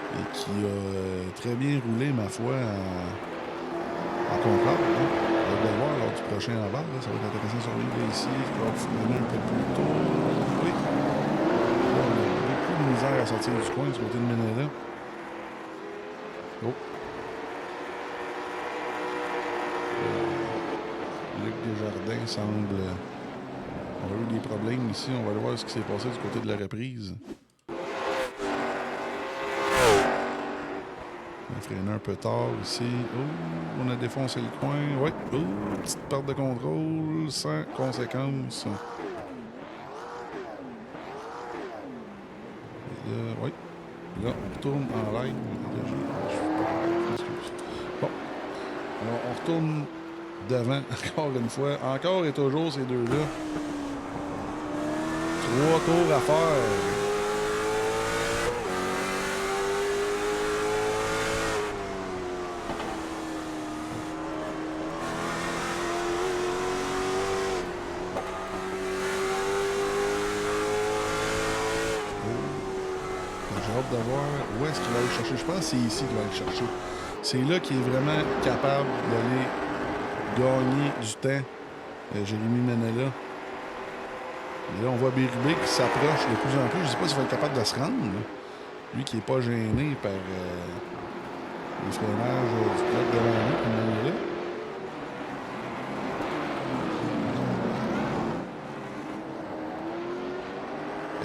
Et qui a très bien roulé, ma foi, en Concorde. Hein. On va le voir lors du prochain aval. Là. Ça va être intéressant sur l'île ici. Il va freiner un peu plus tôt. Oui. Là, on a beaucoup de misère à sortir du coin du côté de Menela. Oh. Luc Desjardins semble avoir eu des problèmes ici. On va aller voir ce qui s'est passé du côté de la reprise. On a freiné un peu tard ici. Oh, on a défoncé le coin. Oui. Oh, petite perte de contrôle sans conséquence. Et là, oui. Là, on retourne en ligne. Bon. Alors, on retourne devant encore une fois. Encore et toujours ces deux-là. 3 tours à faire. J'ai hâte de voir où est-ce qu'il va aller chercher. Je pense que c'est ici qu'il va aller chercher. C'est là qu'il est vraiment capable d'aller gagner du temps. Jérémy Menela. Et là, on voit Bérubé qui s'approche de plus en plus. Je ne sais pas s'il va être capable de se rendre. Là. Lui qui n'est pas gêné par les freinages du pilote devant lui, comme Menela.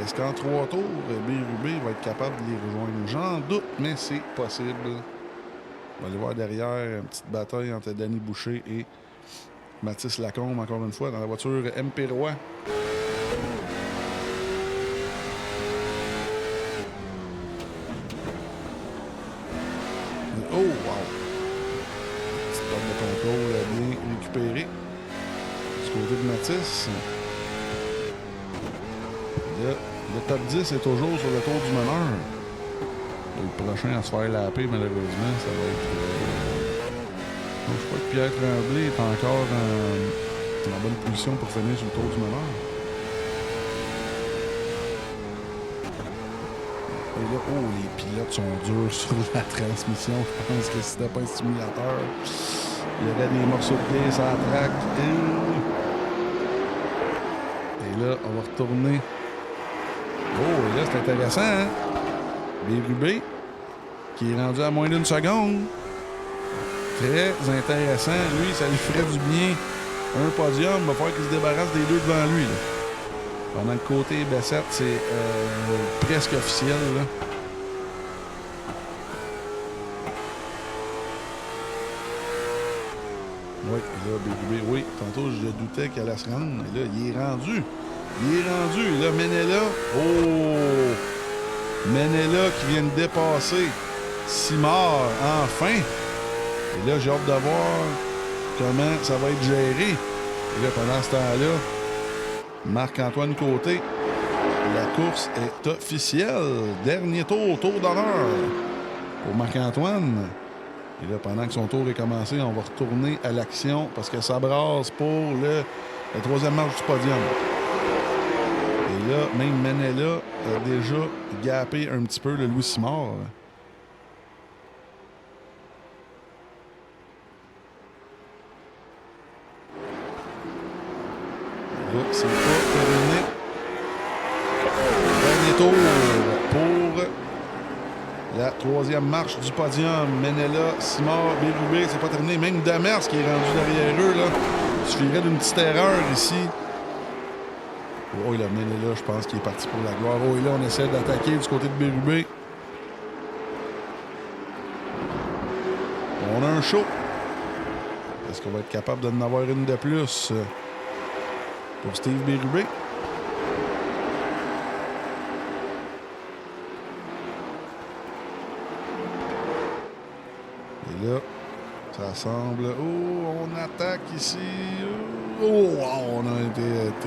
Est-ce qu'en 3 tours, Bérubé va être capable de les rejoindre? J'en doute, mais c'est possible. On va aller voir derrière une petite bataille entre Danny Boucher et Mathis Lacombe, encore une fois, dans la voiture MP Roy. Oh, wow! Petite perte de contrôle bien récupérée du côté de Mathis. Le top 10 est toujours sur le tour du meneur. Le prochain à se faire laper, malheureusement, ça va être... Donc, je crois que Pierre Tremblay est encore en bonne position pour finir sur le tour du meneur. Et là, oh, les pilotes sont durs sur la transmission. Je pense que si c'était pas un simulateur, il y aurait des morceaux de pièces à la traque. Et là, on va retourner. Oh, et là, c'est intéressant, hein? Bérubé, qui est rendu à moins d'une seconde. Très intéressant. Lui, ça lui ferait du bien. Un podium, il va falloir qu'il se débarrasse des deux devant lui. Là. Pendant que côté Bessette, c'est presque officiel. Là. Oui, là, Bérubé, oui. Tantôt, je doutais qu'il allait se rendre. Et là, il est rendu. Il est rendu. Et là, Menela. Oh! Menela qui vient de dépasser Simard, enfin. Et là, j'ai hâte de voir comment ça va être géré. Là, pendant ce temps-là, Marc-Antoine Côté, la course est officielle. Dernier tour, tour d'honneur pour Marc-Antoine. Et là, pendant que son tour est commencé, on va retourner à l'action parce que ça brasse pour la troisième marche du podium. Et là, même Manella a déjà gappé un petit peu le Louis Simard. Là, c'est pas terminé. Dernier tour pour la troisième marche du podium. Menella, Simard, Bérubé, c'est pas terminé. Même Demers qui est rendu derrière eux, là. Il suffirait d'une petite erreur ici. Oh, là, Menella, je pense qu'il est parti pour la gloire. Oh, et là, on essaie d'attaquer du côté de Bérubé. On a un show. Est-ce qu'on va être capable d'en avoir une de plus pour Steve Bérubé? Et là, ça semble... Oh, on attaque ici. Oh, wow, on a été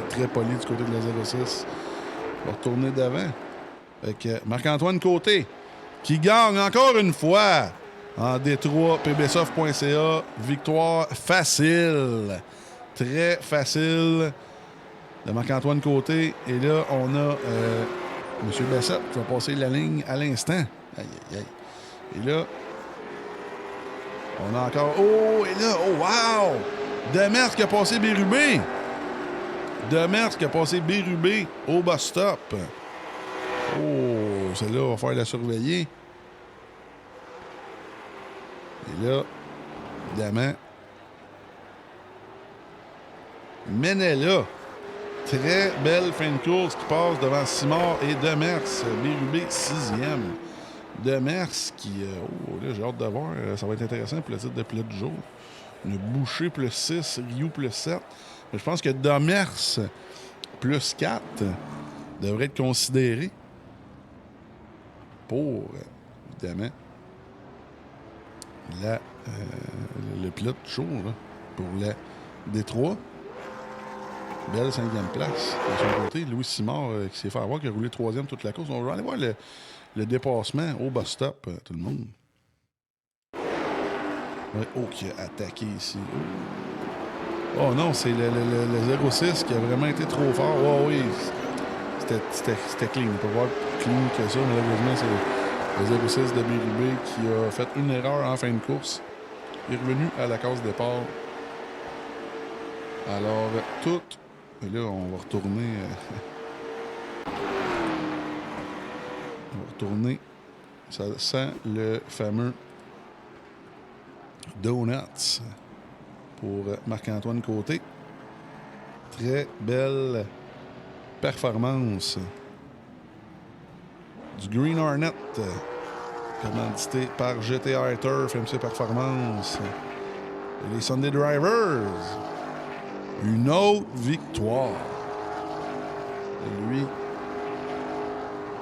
très poli du côté de la 06. On va retourner d'avant. Avec Marc-Antoine Côté, qui gagne encore une fois en Détroit, pbsoft.ca. Victoire facile. Très facile de Marc-Antoine Côté. Et là, on a M. Bessette qui va passer la ligne à l'instant. Aïe, aïe, aïe. Et là, on a encore... Oh, et là, oh, wow! Demers qui a passé Bérubé. Demers qui a passé Bérubé au bus stop. Oh, celle-là, on va faire la surveiller. Et là, évidemment, Menella. Très belle fin de course qui passe devant Simard et Demers. Bérubé, 6e. Demers qui... oh, là, j'ai hâte de voir. Ça va être intéressant pour le titre de pilote du jour. Une Boucher plus 6, Rioux plus 7. Mais je pense que Demers plus 4 devrait être considéré pour, évidemment, le pilote du jour là, pour la Détroit. Belle 5e place. De son côté, Louis Simard qui s'est fait avoir, qui a roulé 3e toute la course. On va aller voir le dépassement au bus stop, tout le monde. Ouais, oh, qui a attaqué ici. Oh non, c'est le 06 qui a vraiment été trop fort. Oh oui, c'était clean. On peut voir plus clean que ça. Malheureusement, c'est le 06 de Bérubé qui a fait une erreur en fin de course. Il est revenu à la case départ. Alors, tout... Et là, on va retourner... on va retourner. Ça sent le fameux Donuts pour Marc-Antoine Côté. Très belle performance du Green Hornet, commandité par GTA Turf, MC Performance. Et les Sunday Drivers. Une autre victoire. Et lui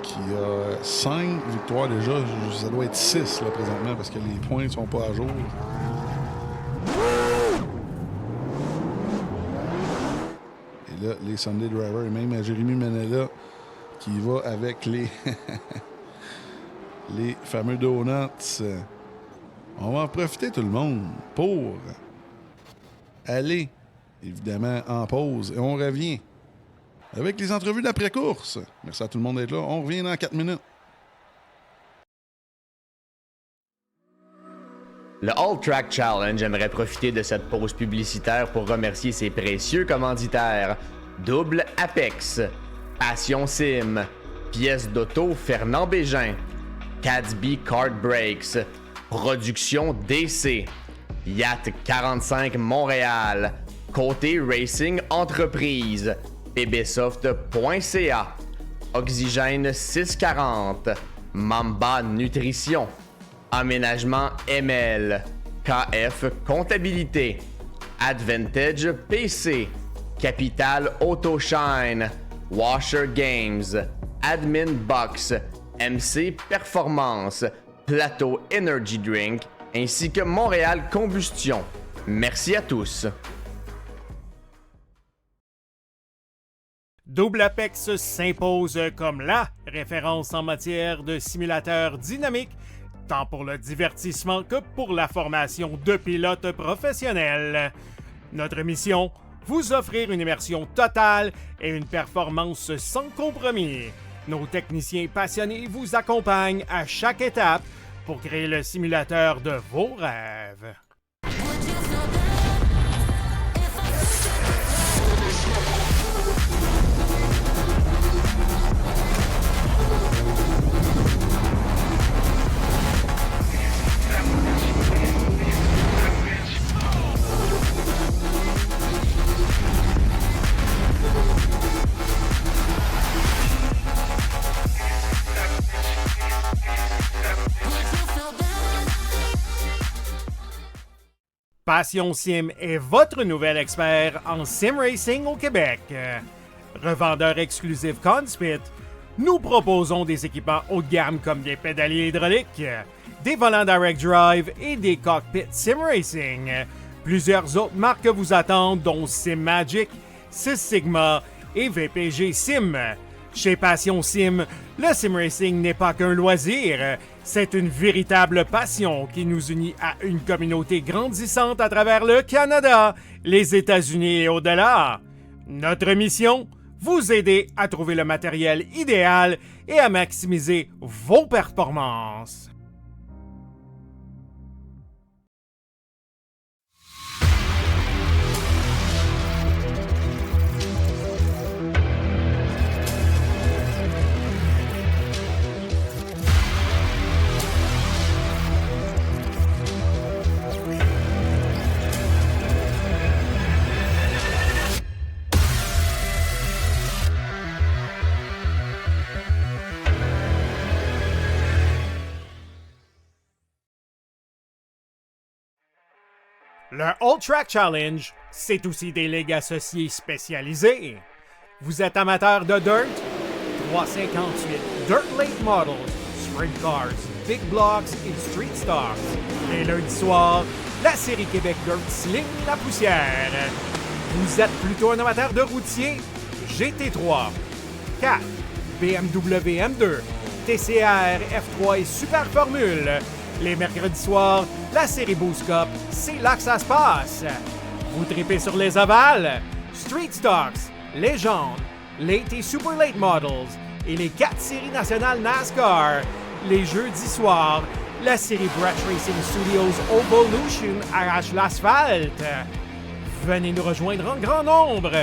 qui a 5 victoires déjà. Ça doit être 6 là, présentement parce que les points ne sont pas à jour. Et là, les Sunday Drivers et même Jérémy Manella qui va avec les les fameux Donuts. On va en profiter tout le monde pour aller évidemment en pause et on revient avec les entrevues d'après-course. Merci à tout le monde d'être là. On revient dans 4 minutes. Le All Track Challenge aimerait profiter de cette pause publicitaire pour remercier ses précieux commanditaires. Double Apex, Passion Sim, Pièces d'auto Fernand Bégin, Cadsby Kart Brakes, Production DC, Yacht 45 Montréal, Côté Racing Entreprise, pbsoft.ca, Oxygène 640, Mamba Nutrition, Aménagement ML, KF Comptabilité, Advantage PC, Capital Autoshine, Washer Games, Admin Box, MC Performance, Plateau Energy Drink, ainsi que Montréal Combustion. Merci à tous. Double Apex s'impose comme la référence en matière de simulateurs dynamiques, tant pour le divertissement que pour la formation de pilotes professionnels. Notre mission, vous offrir une immersion totale et une performance sans compromis. Nos techniciens passionnés vous accompagnent à chaque étape pour créer le simulateur de vos rêves. Passion Sim est votre nouvel expert en sim racing au Québec. Revendeur exclusif Conspit, nous proposons des équipements haut de gamme comme des pédaliers hydrauliques, des volants direct drive et des cockpits sim racing. Plusieurs autres marques vous attendent, dont Sim Magic, Sys Sigma et VPG Sim. Chez Passion Sim, le sim racing n'est pas qu'un loisir, c'est une véritable passion qui nous unit à une communauté grandissante à travers le Canada, les États-Unis et au-delà. Notre mission, vous aider à trouver le matériel idéal et à maximiser vos performances. Le All Track Challenge, c'est aussi des ligues associées spécialisées. Vous êtes amateur de dirt? 358 Dirt Late Models, Sprint Cars, Big Blocks et Street Stars. Et lundi soir, la série Québec Dirt sling la poussière. Vous êtes plutôt un amateur de routier? GT3, 4, BMW M2, TCR, F3 et Super Formule. Les mercredis soirs, la série Boost Cup, c'est là que ça se passe. Vous tripez sur les ovales, Street Stocks, Légende, Late et Super Late Models et les 4 séries nationales NASCAR. Les jeudis soirs, la série Brett Racing Studios Evolution arrache l'asphalte. Venez nous rejoindre en grand nombre.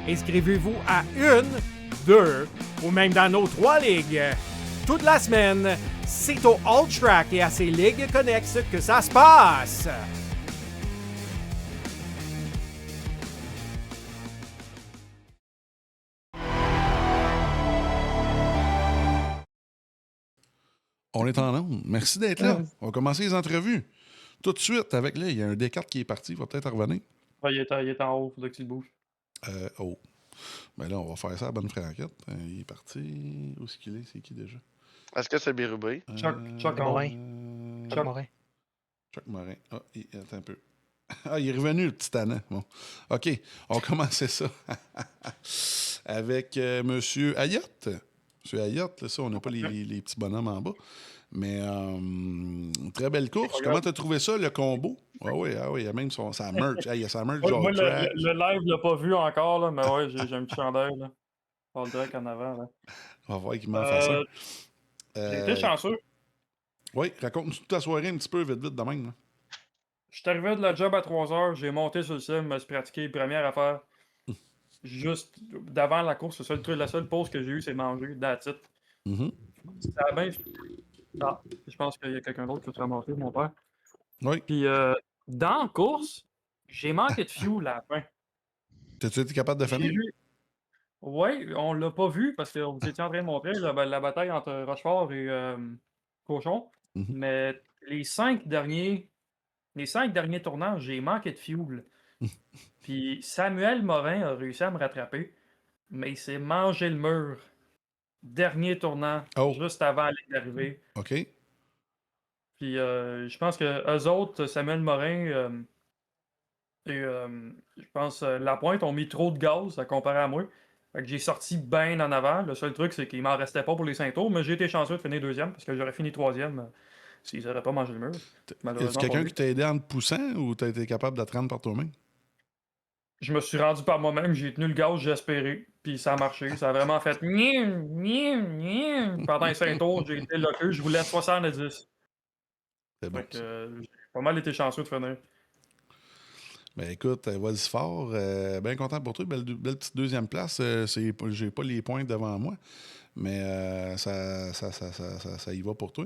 Inscrivez-vous à 1, 2 ou même dans nos 3 ligues. Toute la semaine, c'est au All Track et à ses ligues connexes que ça se passe. On est en onde. Merci d'être là. On va commencer les entrevues. Tout de suite, avec là, il y a un D4 qui est parti. Il va peut-être revenir. Ouais, il est en haut, faudrait que tu le bouges. Oh. Ben là, on va faire ça à bonne franquette. Il est parti. Où est-ce qu'il est? C'est qui déjà? Est-ce que c'est Bérubé? Chuck Morin. Chuck Morin. Ah, attends un peu. Ah, il est revenu, le petit Anna. Bon. OK, on va commencer ça avec Monsieur Ayotte. Monsieur Ayotte, là, ça, on n'a pas les petits bonhommes en bas. Mais très belle course. Comment t'as trouvé ça, le combo? Ah oui, il y a même sa merch. Il y a sa merch. Moi, le live, je l'ai pas vu encore, là, mais ouais, j'ai un petit chandail. Là. On le direct en avant. Là. On va voir qui m'en fait ça. J'ai été chanceux. Oui, raconte-nous toute ta soirée un petit peu vite de même. Là. Je suis arrivé de la job à 3h, j'ai monté sur le sim, me suis pratiqué. Première affaire, juste d'avant la course, la seule pause que j'ai eue, c'est manger, that's it. Ça a bien. Ah, je pense qu'il y a quelqu'un d'autre qui va se ramasser, mon père. Oui. Puis, dans la course, j'ai manqué de fuel à la fin. T'as-tu été capable de finir? Oui, on l'a pas vu parce que vous étiez en train de montrer la bataille entre Rochefort et Cochon. Mais les 5 derniers tournants, j'ai manqué de fuel. Puis Samuel Morin a réussi à me rattraper, mais il s'est mangé le mur. Dernier tournant, juste avant d'arriver. OK. Puis je pense que eux autres, Samuel Morin et je pense Lapointe ont mis trop de gaz à comparer à moi. Fait que j'ai sorti bien en avant. Le seul truc, c'est qu'il m'en restait pas pour les 5 tours, mais j'ai été chanceux de finir deuxième parce que j'aurais fini troisième s'ils n'auraient pas mangé le mur. Y a-tu Malheureusement pour quelqu'un lui. qui t'a aidé en te poussant ou t'as été capable de te rendre par toi-même? Je me suis rendu par moi-même, j'ai tenu le gaz, j'ai espéré, puis ça a marché. Ça a vraiment fait niam, niam, niam. Pendant les 5 tours, j'ai été loqueux, je voulais 70. C'est bon, Fait que ça. j'ai pas mal été chanceux de finir. Ben écoute, vas-y fort. Bien content pour toi. Belle petite deuxième place. J'ai pas les points devant moi, mais ça y va pour toi.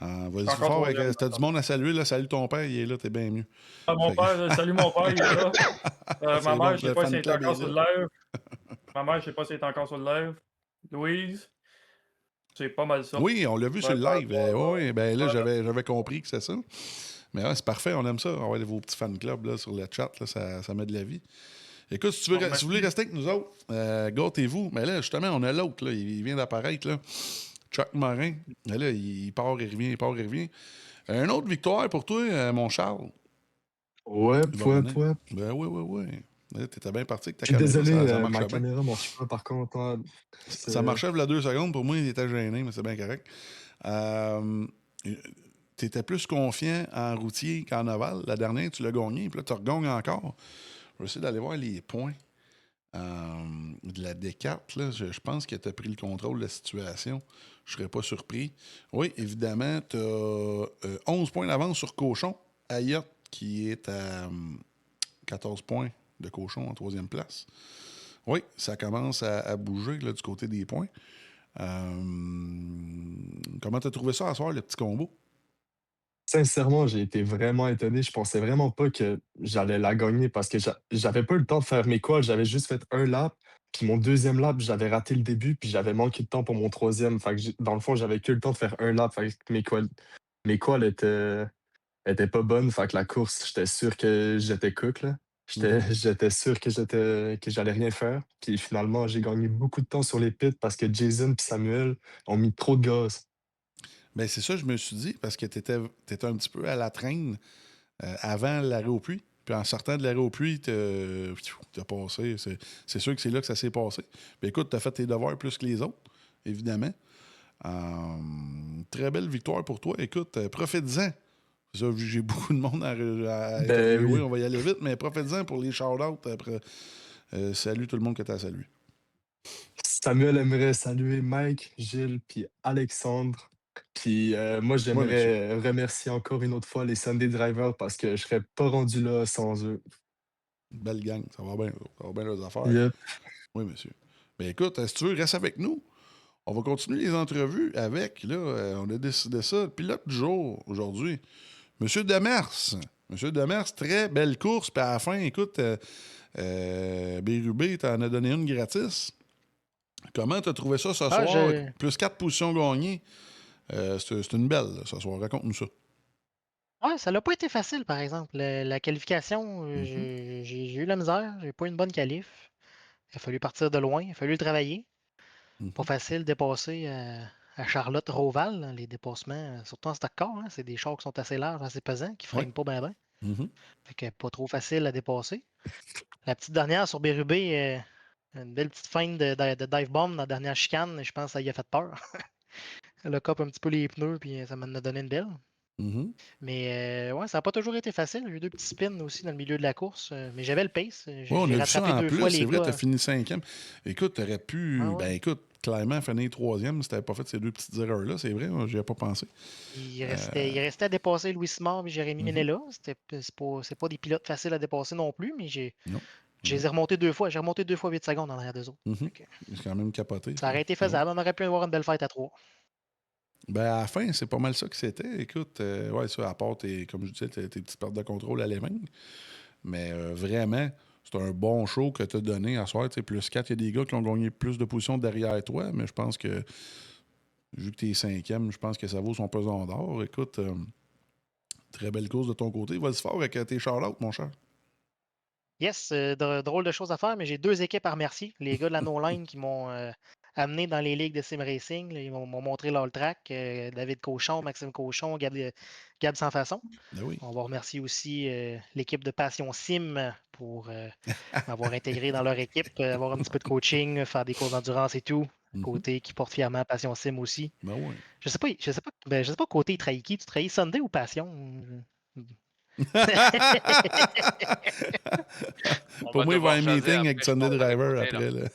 Je Vas-y suis encore fort. troisième. Si t'as du monde à saluer, là, salut ton père, il est là, t'es bien mieux. Ah, mon Fait que- père, salut mon père, il est là. Ma c'est bon, mère, je sais le pas si fan elle est club encore est sur là. le live. Ma mère, je sais pas si elle est encore sur le live. Louise, c'est pas mal ça. Oui, on l'a vu sur Ben, le ben, live. Oui, ben là, ben, j'avais compris que c'est ça. Mais ouais, c'est parfait, on aime ça. On va aller vos petits fan clubs là, sur le chat, là, ça met de la vie. Écoute, si, bon, si merci. vous voulez rester avec nous autres, gâtez-vous. Mais là, justement, on a l'autre, là, il vient d'apparaître, là. Chuck Morin. Mais là, il part et revient, il part et revient. Une autre victoire pour toi, mon Charles. Ouais, Il va ouais, revenir. ouais. Ben oui, oui, oui. Là, t'étais bien parti avec ta Je suis caméra, désolé, ça ma marchait bien. caméra marche pas par contre, hein. Ça C'est... marchait il y a 2 secondes. Pour moi, il était gêné, mais c'est bien correct. T'étais plus confiant en routier qu'en aval. La dernière, tu l'as gagné, puis là, tu regagnes encore. Je vais essayer d'aller voir les points de la D4. Là. Je pense que tu as pris le contrôle de la situation. Je serais pas surpris. Oui, évidemment, tu as 11 points d'avance sur Cochon. Ayotte, qui est à 14 points de Cochon en troisième place. Oui, ça commence à bouger là, du côté des points. Comment tu as trouvé ça à soir, le petit combo? Sincèrement, j'ai été vraiment étonné. Je pensais vraiment pas que j'allais la gagner parce que j'avais pas eu le temps de faire mes calls. J'avais juste fait un lap. Puis mon deuxième lap, j'avais raté le début. Puis j'avais manqué de temps pour mon troisième. Fait que dans le fond, j'avais que le temps de faire un lap. Fait que mes calls étaient pas bonnes. Fait que la course, j'étais sûr que j'étais cook, là. J'étais sûr que j'allais rien faire. Puis finalement, j'ai gagné beaucoup de temps sur les pits parce que Jason et Samuel ont mis trop de gaz. Ben c'est ça, je me suis dit, parce que tu étais un petit peu à la traîne avant l'arrêt au puits. Puis en sortant de l'arrêt au puits, t'as passé. C'est sûr que c'est là que ça s'est passé. Puis écoute, t'as fait tes devoirs plus que les autres, évidemment. Très belle victoire pour toi. Écoute, profite-en. Ça, vu que j'ai beaucoup de monde à Ben interviewer, oui. on va y aller vite, mais profite-en pour les shout-outs après. Salut tout le monde que tu as salué. Samuel aimerait saluer Mike, Gilles, puis Alexandre. Puis moi, Oui, monsieur. j'aimerais remercier encore une autre fois les Sunday Drivers parce que je serais pas rendu là sans eux. Belle gang. Ça va bien. Ça va bien leurs affaires. Yep. Oui, monsieur. Ben écoute, si tu veux, reste avec nous. On va continuer les entrevues avec, là, on a décidé ça, le pilote du jour aujourd'hui, Monsieur Demers. Monsieur Demers, très belle course, puis à la fin, écoute, Bérubé t'en as donné une gratis. Comment t'as trouvé ça ce Ah, soir? je... Plus 4 positions gagnées. C'est une belle, là, ce soir. Raconte-nous ça. Ouais, ça n'a pas été facile, par exemple. La qualification, Mhm, j'ai eu la misère. J'ai pas eu une bonne qualif. Il a fallu partir de loin. Il a fallu le travailler. Pas mhm. facile de dépasser à Charlotte Roval, hein, les dépassements, surtout en stock car. Hein, c'est des chars qui sont assez larges, assez pesants, qui ne Ouais. freinent pas bien, bien. Mhm. Fait que pas trop facile à dépasser. La petite dernière sur Bérubé, une belle petite feinte de dive bomb dans la dernière chicane. Je pense que ça y a fait peur. Elle a cop un petit peu les pneus, puis ça m'en a donné une belle. Mhm. Mais ouais, ça n'a pas toujours été facile. J'ai eu 2 petits spins aussi dans le milieu de la course. Mais j'avais le pace. Ouais, on a J'ai vu ça rattrapé en 2 plus. fois C'est les vrai, t'as gars. fini 5e. Écoute, t'aurais Ouais, pu, ben ouais. écoute, clairement finir 3e si t'avais pas fait ces 2 petites erreurs-là. C'est vrai, j'y ai pas pensé. Il restait à dépasser Louis Simard et Jérémy Mhm. Ménella. C'est pas des pilotes faciles à dépasser non plus, mais Non. je les ai remontés 2 fois. J'ai remonté 2 fois 8 secondes en arrière d'eux autres. Mhm. Fait que C'est quand même capoté, ça ça. aurait été C'est bon. faisable. On aurait pu avoir une belle fête à 3. Ben, à la fin, c'est pas mal ça que c'était. Écoute, ouais, ça, à part, comme je disais, tes petites pertes de contrôle à l'Allemagne. Mais vraiment, c'est un bon show que tu as donné à soir. Plus 4, il y a des gars qui ont gagné plus de positions derrière toi, mais je pense que, vu que tu es 5e, je pense que ça vaut son pesant d'or. Écoute, très belle course de ton côté. Vas-y fort avec tes shout-outs, mon cher. Yes, drôle de choses à faire, mais j'ai 2 équipes à remercier. Les gars de la No Line qui m'ont amenés dans les ligues de sim racing. Là, ils m'ont montré l'All-Track. David Cochon, Maxime Cochon, Gab Sans Façon. Ben oui. On va remercier aussi l'équipe de Passion Sim pour m'avoir intégré dans leur équipe, avoir un petit peu de coaching, faire des cours d'endurance et tout. Mhm. Côté qui porte fièrement Passion Sim aussi. Ben oui. Je sais pas côté il trahit qui. Tu trahis Sunday ou Passion? On Pour va moi, il va y avoir devoir un jaser meeting avec après, je Sunday pense, avec Driver côté, là.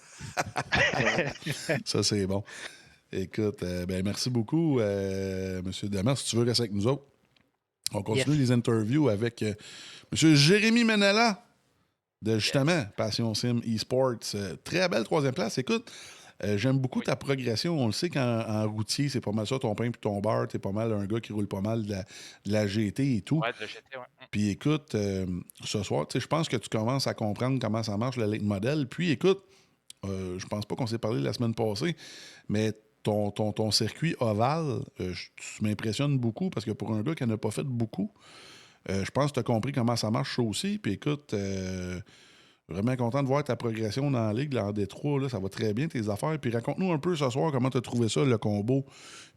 après. Là. Ça, c'est bon. Écoute, ben, merci beaucoup, M. Damas. Si tu veux rester avec nous autres, on continue Yes. les interviews avec M. Jérémy Menala de justement Yes. Passion Sim Esports. Très belle troisième place. Écoute, j'aime beaucoup Oui. ta progression. On le sait qu'en routier, c'est pas mal ça, ton pain puis ton beurre. T'es pas mal un gars qui roule pas mal de la GT et tout. Ouais, de la GT, ouais. Puis écoute, ce soir, je pense que tu commences à comprendre comment ça marche le late model. Puis écoute, je pense pas qu'on s'est parlé la semaine passée, mais ton circuit ovale, tu m'impressionnes beaucoup parce que pour un gars qui n'en a pas fait beaucoup, je pense que tu as compris comment ça marche ça aussi. Puis écoute, vraiment content de voir ta progression dans la ligue, là, en Détroit. Là, ça va très bien, tes affaires. Puis raconte-nous un peu ce soir comment tu as trouvé ça, le combo,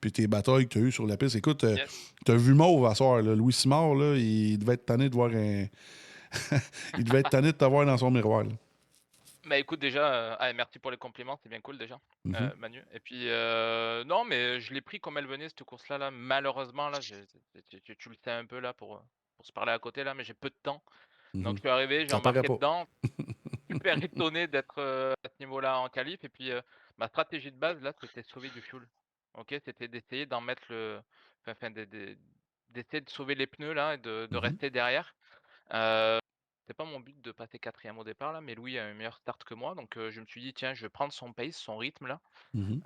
puis tes batailles que tu as eues sur la piste. Écoute, Yes. tu as vu Mauve à soir. Là. Louis Simard, là, il devait être tanné de voir un. Il devait être tanné de t'avoir dans son miroir. Là. Bah écoute, déjà, merci pour les compliments, c'est bien cool déjà, Mhm. Manu. Et puis, non, mais je l'ai pris comme elle venait, cette course-là. Là. Malheureusement, là, tu le sais un peu là pour se parler à côté, là, mais j'ai peu de temps. Donc, Mhm. je suis arrivé, j'ai Ça paraît embarqué pas. dedans. Super étonné d'être à ce niveau-là en qualif. Et puis, ma stratégie de base, là, c'était de sauver du fuel. Ok, c'était d'essayer d'en mettre le. Enfin, d'essayer de sauver les pneus là et de Mhm. rester derrière. Euh, c'est pas mon but de passer quatrième au départ là, mais Louis a un meilleur start que moi, donc je me suis dit tiens, je vais prendre son pace, son rythme là. Mhm.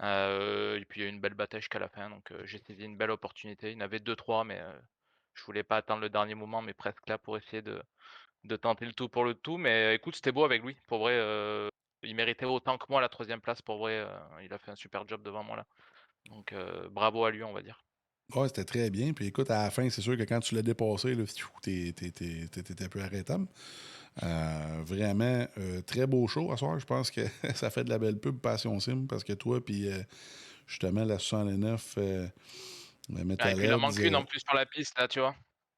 Et puis il y a eu une belle bataille jusqu'à la fin, donc j'ai saisi une belle opportunité. Il y en avait deux trois, mais je voulais pas attendre le dernier moment, mais presque là pour essayer de tenter le tout pour le tout. Mais écoute, c'était beau avec lui. Pour vrai, il méritait autant que moi la troisième place. Pour vrai, il a fait un super job devant moi là. Donc bravo à lui, on va dire. Ouais, c'était très bien. Puis écoute, à la fin, c'est sûr que quand tu l'as dépassé, là, t'étais plus arrêtable. Vraiment, très beau show à soir. Je pense que ça fait de la belle pub Passion Sim parce que toi, puis justement, la 69 Ah, et puis il en Metalheads. manque une en plus sur la piste là, tu vois.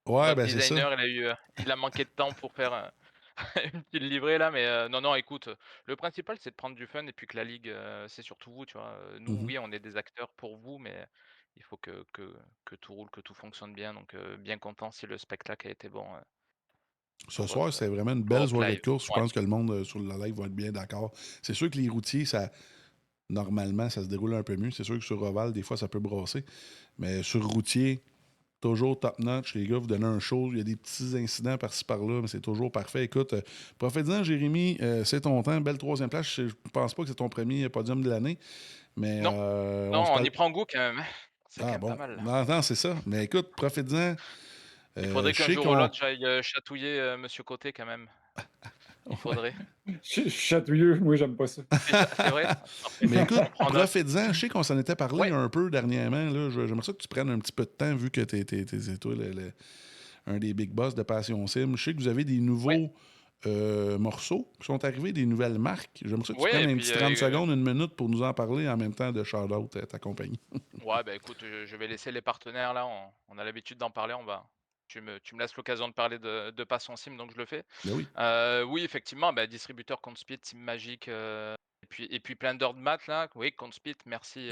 Ouais, Notre ben c'est ça. designer, il a manqué de temps pour faire, une petite livrée là, mais non, non, écoute, le principal, c'est de prendre du fun et puis que la ligue, c'est surtout vous, tu vois? Nous, Mhm. oui, on est des acteurs pour vous, mais il faut que tout roule, que tout fonctionne bien, donc bien content si le spectacle a été bon, Ce pour soir, votre c'est vraiment une pour belle votre soirée de live. course. Je Ouais. pense que le monde sur la live va être bien d'accord. C'est sûr que les routiers, ça, normalement, ça se déroule un peu mieux. C'est sûr que sur Oval, des fois, ça peut brasser. Mais sur routier, toujours top notch. Les gars, vous donnez un show. Il y a des petits incidents par-ci par-là, mais c'est toujours parfait. Écoute, profite-en, Jérémy. C'est ton temps. Belle troisième place. Je pense pas que c'est ton premier podium de l'année, mais Non, on se non, on parle. y prend goût quand même, hein. C'est quand Ah même pas bon. mal, là. Non, non, c'est ça. Mais écoute, profite-en. Il faudrait Je qu'un sais jour ou qu'on. l'autre, j'aille, chatouiller, monsieur Côté quand même. Il Ouais. faudrait. Je suis chatouilleux, moi j'aime pas ça. C'est vrai? Parfait, Mais écoute, on prend note. profites-en. Je sais qu'on s'en était parlé Ouais, un peu dernièrement. Là. J'aimerais ça que tu prennes un petit peu de temps vu que c'est toi un des big boss de Passion Sim. Je sais que vous avez des ouais, nouveaux morceaux qui sont arrivés, des nouvelles marques. J'aimerais ça que tu ouais prennes et un puis, petit 30 secondes, une minute pour nous en parler en même temps de shout-out à ta compagnie. ouais, bah, écoute, je vais laisser les partenaires là, on a l'habitude d'en parler, on va tu me laisses l'occasion de parler de Passion Sim, donc je le fais. Ben oui. Oui, effectivement, bah, distributeur Compspeed, Team Magic, et puis plein d'ordres maths là. Oui, Compspeed, merci,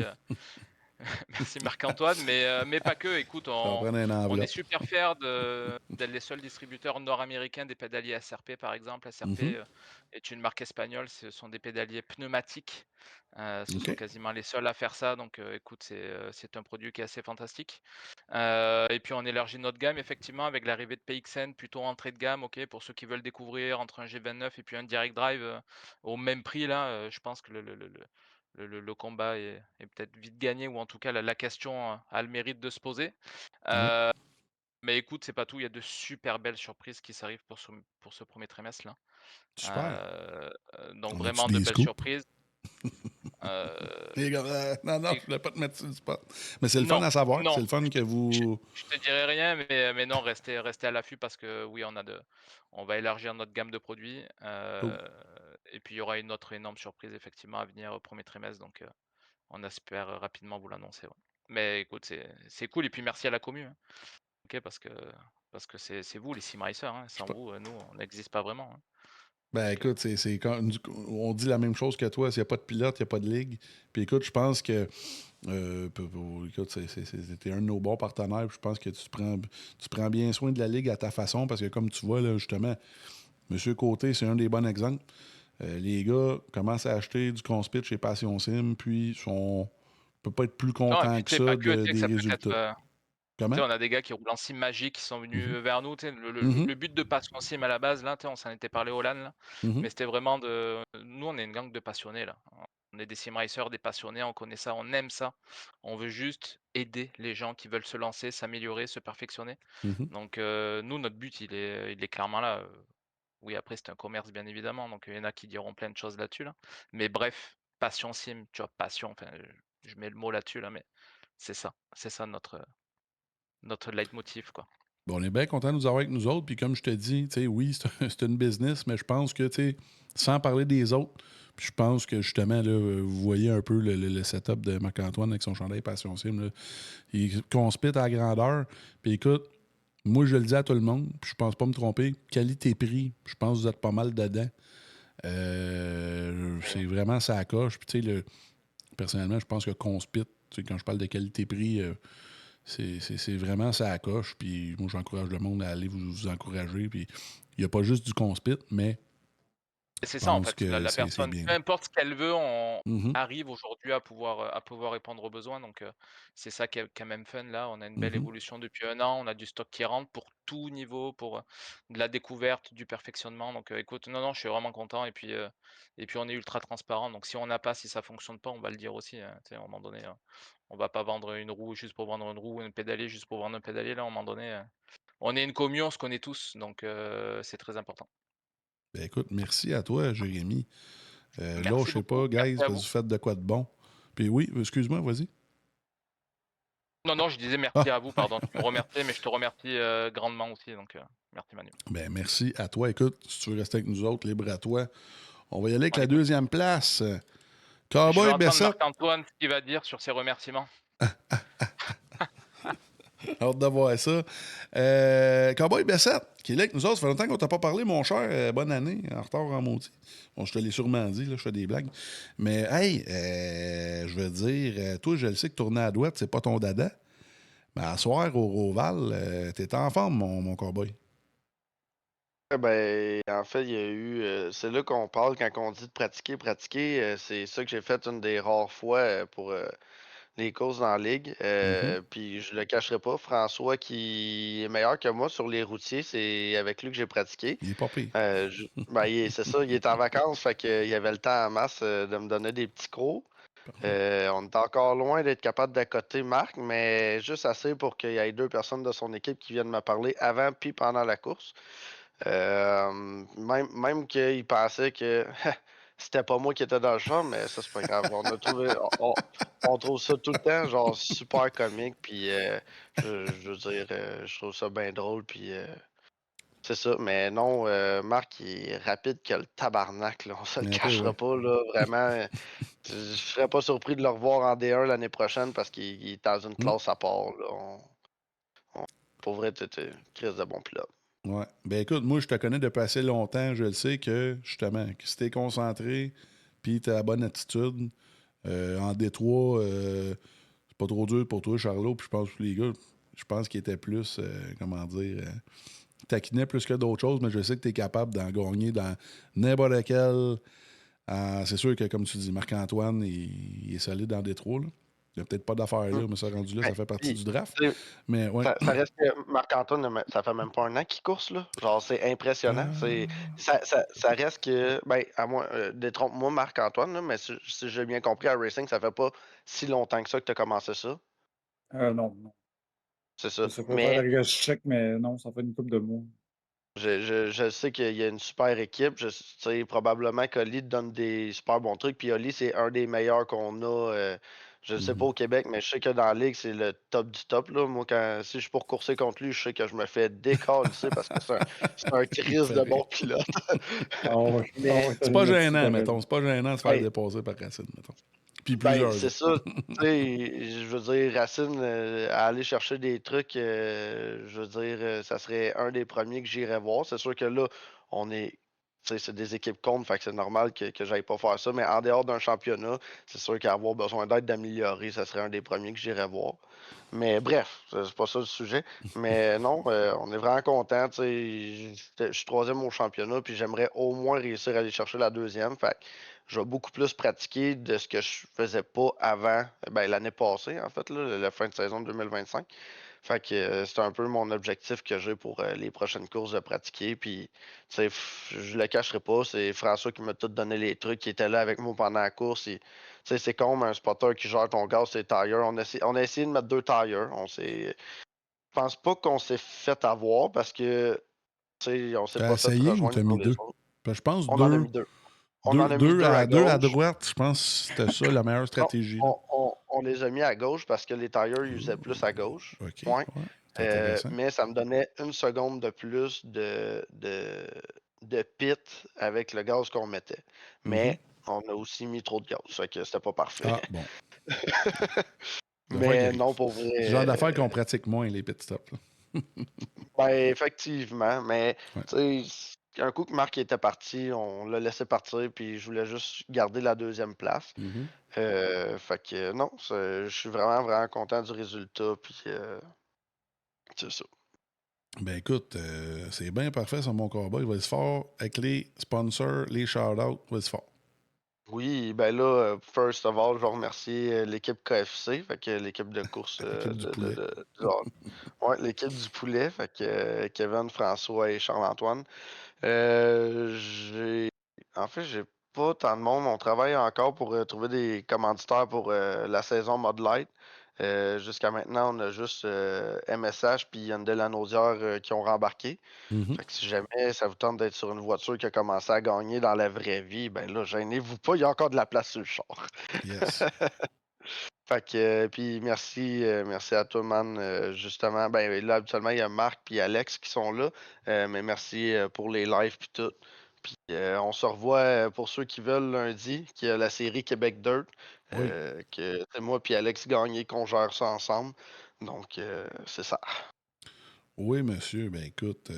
merci Marc-Antoine, mais pas que. Écoute, Ça va prendre une on est enveloppe. super fiers d'être les seuls distributeurs nord-américains des pédaliers SRP, par exemple. SRP Mhm. est une marque espagnole, ce sont des pédaliers pneumatiques. Ce sont OK. quasiment les seuls à faire ça, donc écoute, c'est un produit qui est assez fantastique. Et puis on élargit notre gamme effectivement avec l'arrivée de PXN, plutôt entrée de gamme, OK, pour ceux qui veulent découvrir entre un G29 et puis un Direct Drive, au même prix là, je pense que le combat est peut-être vite gagné ou en tout cas la question a le mérite de se poser. Ouais. Heu, mais écoute, c'est pas tout, il y a de super belles surprises qui s'arrivent pour ce 1er trimestre-là. Super. Donc On a-tu vraiment de des belles scoops? surprises. Heu, Les gars, non, non, et je voulais pas te mettre sur le spot. Mais c'est le fun non, à savoir. C'est non, le fun que je vous. je te dirai rien, mais non, restez à l'affût parce que oui, on va élargir notre gamme de produits, Cool. et puis il y aura une autre énorme surprise effectivement à venir au 1er trimestre, donc on espère rapidement vous l'annoncer. Ouais. Mais écoute, c'est cool. Et puis merci à la commu. Hein. Ok, parce que c'est vous les sim racers. Hein. Sans vous, nous, on n'existe pas vraiment. Hein. Ben écoute, on dit la même chose que toi. S'il n'y a pas de pilote, il n'y a pas de ligue. Puis écoute, je pense que écoute, t'es un de nos bons partenaires. Je pense que tu prends bien soin de la ligue à ta façon parce que comme tu vois, là, justement, M. Côté, c'est un des bons exemples. Les gars commencent à acheter du Conspit chez Passion Sim, puis on peut pas être plus Non, et content puis que tu sais, ça pas que, tu sais, que des ça peut être. résultats. Comment? On a des gars qui roulent en sim magique qui sont venus Mhm. vers nous. Tu sais, Mhm. le but de Passion Sim à la base, là, tu sais, on s'en était parlé au LAN, là, Mhm. mais c'était vraiment de. Nous, on est une gang de passionnés, là. On est des sim racers, des passionnés, on connaît ça, on aime ça. On veut juste aider les gens qui veulent se lancer, s'améliorer, se perfectionner. Mhm. Donc, nous, notre but, il est clairement là. Oui, après, c'est un commerce, bien évidemment. Donc, il y en a qui diront plein de choses là-dessus, là. Mais bref, Passion Sim, tu vois, passion, enfin, je mets le mot là-dessus, là, mais c'est ça. C'est ça notre leitmotiv, quoi. Bon, on est bien content de nous avoir avec nous autres. Puis comme je te dis, oui, c'est une business, mais je pense que, sans parler des autres, puis je pense que justement, là, vous voyez un peu le setup de Marc-Antoine avec son chandail Passion Sim. Là. Il conspite à la grandeur. Puis écoute, moi, je le dis à tout le monde, puis je pense pas me tromper. Qualité-prix, je pense que vous êtes pas mal dedans. C'est vraiment ça coche. Puis tu sais, personnellement, je pense que Conspit, quand je parle de qualité-prix, c'est vraiment ça coche. Puis moi, j'encourage le monde à aller vous encourager. Puis il n'y a pas juste du Conspit, mais C'est je ça, en pense fait. La, que la c'est personne, bien. peu importe ce qu'elle veut, on Mhm. arrive aujourd'hui à pouvoir répondre aux besoins. Donc, c'est ça qui est quand même fun, là. On a une belle Mhm. évolution depuis un an. On a du stock qui rentre pour tout niveau, pour de la découverte, du perfectionnement. Donc, écoute, non, je suis vraiment content. Et puis, on est ultra transparent. Donc, si on n'a pas, si ça fonctionne pas, on va le dire aussi. Hein. Tu sais, à un moment donné, on va pas vendre une roue juste pour vendre une roue, un pédalier juste pour vendre un pédalier. Là, à un moment donné, on est une commune, on se connaît tous. Donc, c'est très important. Ben écoute, merci à toi, Jérémy. Là, je Merci sais beaucoup. pas, Merci guys, à vous vous. faites de quoi de bon. Puis oui, excuse-moi, vas-y. Non, je disais merci Ah, à vous, pardon. Tu me remerciais, mais je te remercie grandement aussi. Donc, merci Manu. ben merci à toi. Écoute, si tu veux rester avec nous autres, libre à toi. On va y aller avec On la écoute. deuxième place. Je veux Cowboy entendre Bessette. Marc-Antoine ce qu'il va dire sur ses remerciements. Hâte de voir ça. Cowboy Bessette, qui est là avec nous autres. Ça fait longtemps qu'on t'a pas parlé, mon cher. Bonne année, en retard en maudit. Bon, je te l'ai sûrement dit, là, je fais des blagues. Mais, hey, je veux dire, toi, je le sais que tourner à droite, c'est pas ton dada. Mais à soir, au Roval, t'es en forme, mon cowboy. Ben, en fait, il y a eu. C'est là qu'on parle quand on dit de pratiquer. C'est ça que j'ai fait une des rares fois pour les courses dans la ligue. Mhm. Puis je le cacherai pas, François qui est meilleur que moi sur les routiers, c'est avec lui que j'ai pratiqué. Il est pas pire. Ben, c'est ça, il est en vacances, fait qu'il avait le temps en masse de me donner des petits crocs. Parfait. On est encore loin d'être capable d'accoter Marc, mais juste assez pour qu'il y ait deux personnes de son équipe qui viennent me parler avant puis pendant la course. Même qu'il pensait que c'était pas moi qui étais dans le champ, mais ça, c'est pas grave. On a trouvé, on trouve ça tout le temps, genre, super comique, puis je veux dire, je trouve ça bien drôle, puis c'est ça. Mais non, Marc, il est rapide que le tabarnak, là. On se le Un peu, cachera ouais. pas, là, vraiment. Je serais pas surpris de le revoir en D1 l'année prochaine parce qu'il est dans une Mm. classe à part, là. Pour vrai, t'es Chris de bon pilote. Ouais. Ben écoute, moi, je te connais depuis assez longtemps. Je le sais que, justement, que si t'es concentré, puis t'as la bonne attitude, en Détroit, c'est pas trop dur pour toi, Charlot. Puis je pense que les gars, je pense qu'ils étaient plus, comment dire, taquinaient plus que d'autres choses, mais je sais que t'es capable d'en gagner dans n'importe quel. C'est sûr que, comme tu dis, Marc-Antoine, il est solide dans Détroit, là. Il n'y a peut-être pas d'affaires là, mais ça rendu là, Ben, ça fait partie puis, du draft. tu sais, Mais ouais. ça reste que Marc-Antoine, ça fait même pas un an qu'il course, là. Genre, c'est impressionnant. Ça reste que, ben, à moi, détrompe-moi Marc-Antoine, là, mais si j'ai bien compris, à Racing, ça fait pas si longtemps que ça que tu as commencé ça. Non, non. C'est Je ça. sais pas, Mais faudrait que je check, mais non, ça fait une couple de mois. je sais qu'il y a une super équipe. Tu sais, probablement qu'Oli te donne des super bons trucs. Puis Oli, c'est un des meilleurs qu'on a. Je ne sais pas Mhm. au Québec, mais je sais que dans la ligue, c'est le top du top. Là. Moi, si je suis pour courser contre lui, je sais que je me fais décalisser parce que c'est un Il me crise fait de rire. bon pilote. Ah ouais, Mais ouais, C'est pas là-dessus, gênant, t'as mettons. raison. C'est pas gênant de se faire hey, dépasser par Racine, mettons. Puis Ben, plusieurs c'est autres. ça. Tu sais, je veux dire, Racine, à aller chercher des trucs, je veux dire, ça serait un des premiers que j'irais voir. C'est sûr que là, on est. Tu sais, c'est des équipes contre, fait que c'est normal que j'aille pas faire ça. Mais en dehors d'un championnat, c'est sûr qu'avoir besoin d'aide d'améliorer, ça serait un des premiers que j'irais voir. Mais bref, c'est pas ça le sujet. Mais non, on est vraiment content. Tu sais, je suis troisième au championnat, puis j'aimerais au moins réussir à aller chercher la deuxième. Fait que je vais beaucoup plus pratiquer de ce que je faisais pas avant, ben, l'année passée, en fait, là, la fin de saison de 2025. Fait que c'est un peu mon objectif que j'ai pour les prochaines courses de pratiquer. Puis, tu sais, je le cacherai pas, c'est François qui m'a tout donné les trucs, qui était là avec moi pendant la course. Tu sais, c'est comme un spotter qui gère ton gaz, ses tires. On a essayé de mettre 2 tires. Je pense pas qu'on s'est fait avoir parce que, tu sais, on s'est T'as pas fait essayé ou rejoindre t'as par mis les 2? autres. Je pense On en a mis deux. On en a mis deux deux à à gauche. droite. Je pense que c'était ça la meilleure Non, stratégie. Là. on les a mis à gauche parce que les tires usaient plus à gauche. OK, Ouais. ouais, c'est intéressant. Mais ça me donnait 1 seconde de plus de pit avec le gaz qu'on mettait. Mais on a aussi mis trop de gaz, fait que c'était pas parfait. Ah, bon. Mais non, pour vrai. C'est le genre d'affaires qu'on pratique moins, les pit stops. Là. Ben, effectivement, mais Ouais. tu sais, un coup que Marc était parti, on l'a laissé partir, puis je voulais juste garder la deuxième place. Fait que non, je suis vraiment, vraiment content du résultat, puis c'est ça. Ben écoute, c'est bien parfait sur mon cowboy. Vas-y fort avec les sponsors, les shout-outs. Vas-y fort. Oui, ben là, first of all, je vais remercier l'équipe KFC, fait que l'équipe de course L'équipe du poulet. ouais, l'équipe du poulet, fait que Kevin, François et Charles-Antoine. En fait, j'ai pas tant de monde. On travaille encore pour trouver des commanditaires pour la saison Mod Light. Jusqu'à maintenant, on a juste MSH puis Hyundai Lanaudière qui ont rembarqué. Fait que si jamais ça vous tente d'être sur une voiture qui a commencé à gagner dans la vraie vie, ben là, gênez-vous pas, il y a encore de la place sur le char. Yes. Fait que, puis merci à toi, man. Justement, ben là, habituellement, il y a Marc puis Alex qui sont là. Mais merci pour les lives puis tout. Puis on se revoit pour ceux qui veulent lundi, qui a la série Québec Dirt. Oui. Que c'est moi puis Alex Gagné qu'on gère ça ensemble. Donc, c'est ça. Oui, monsieur. Ben écoute,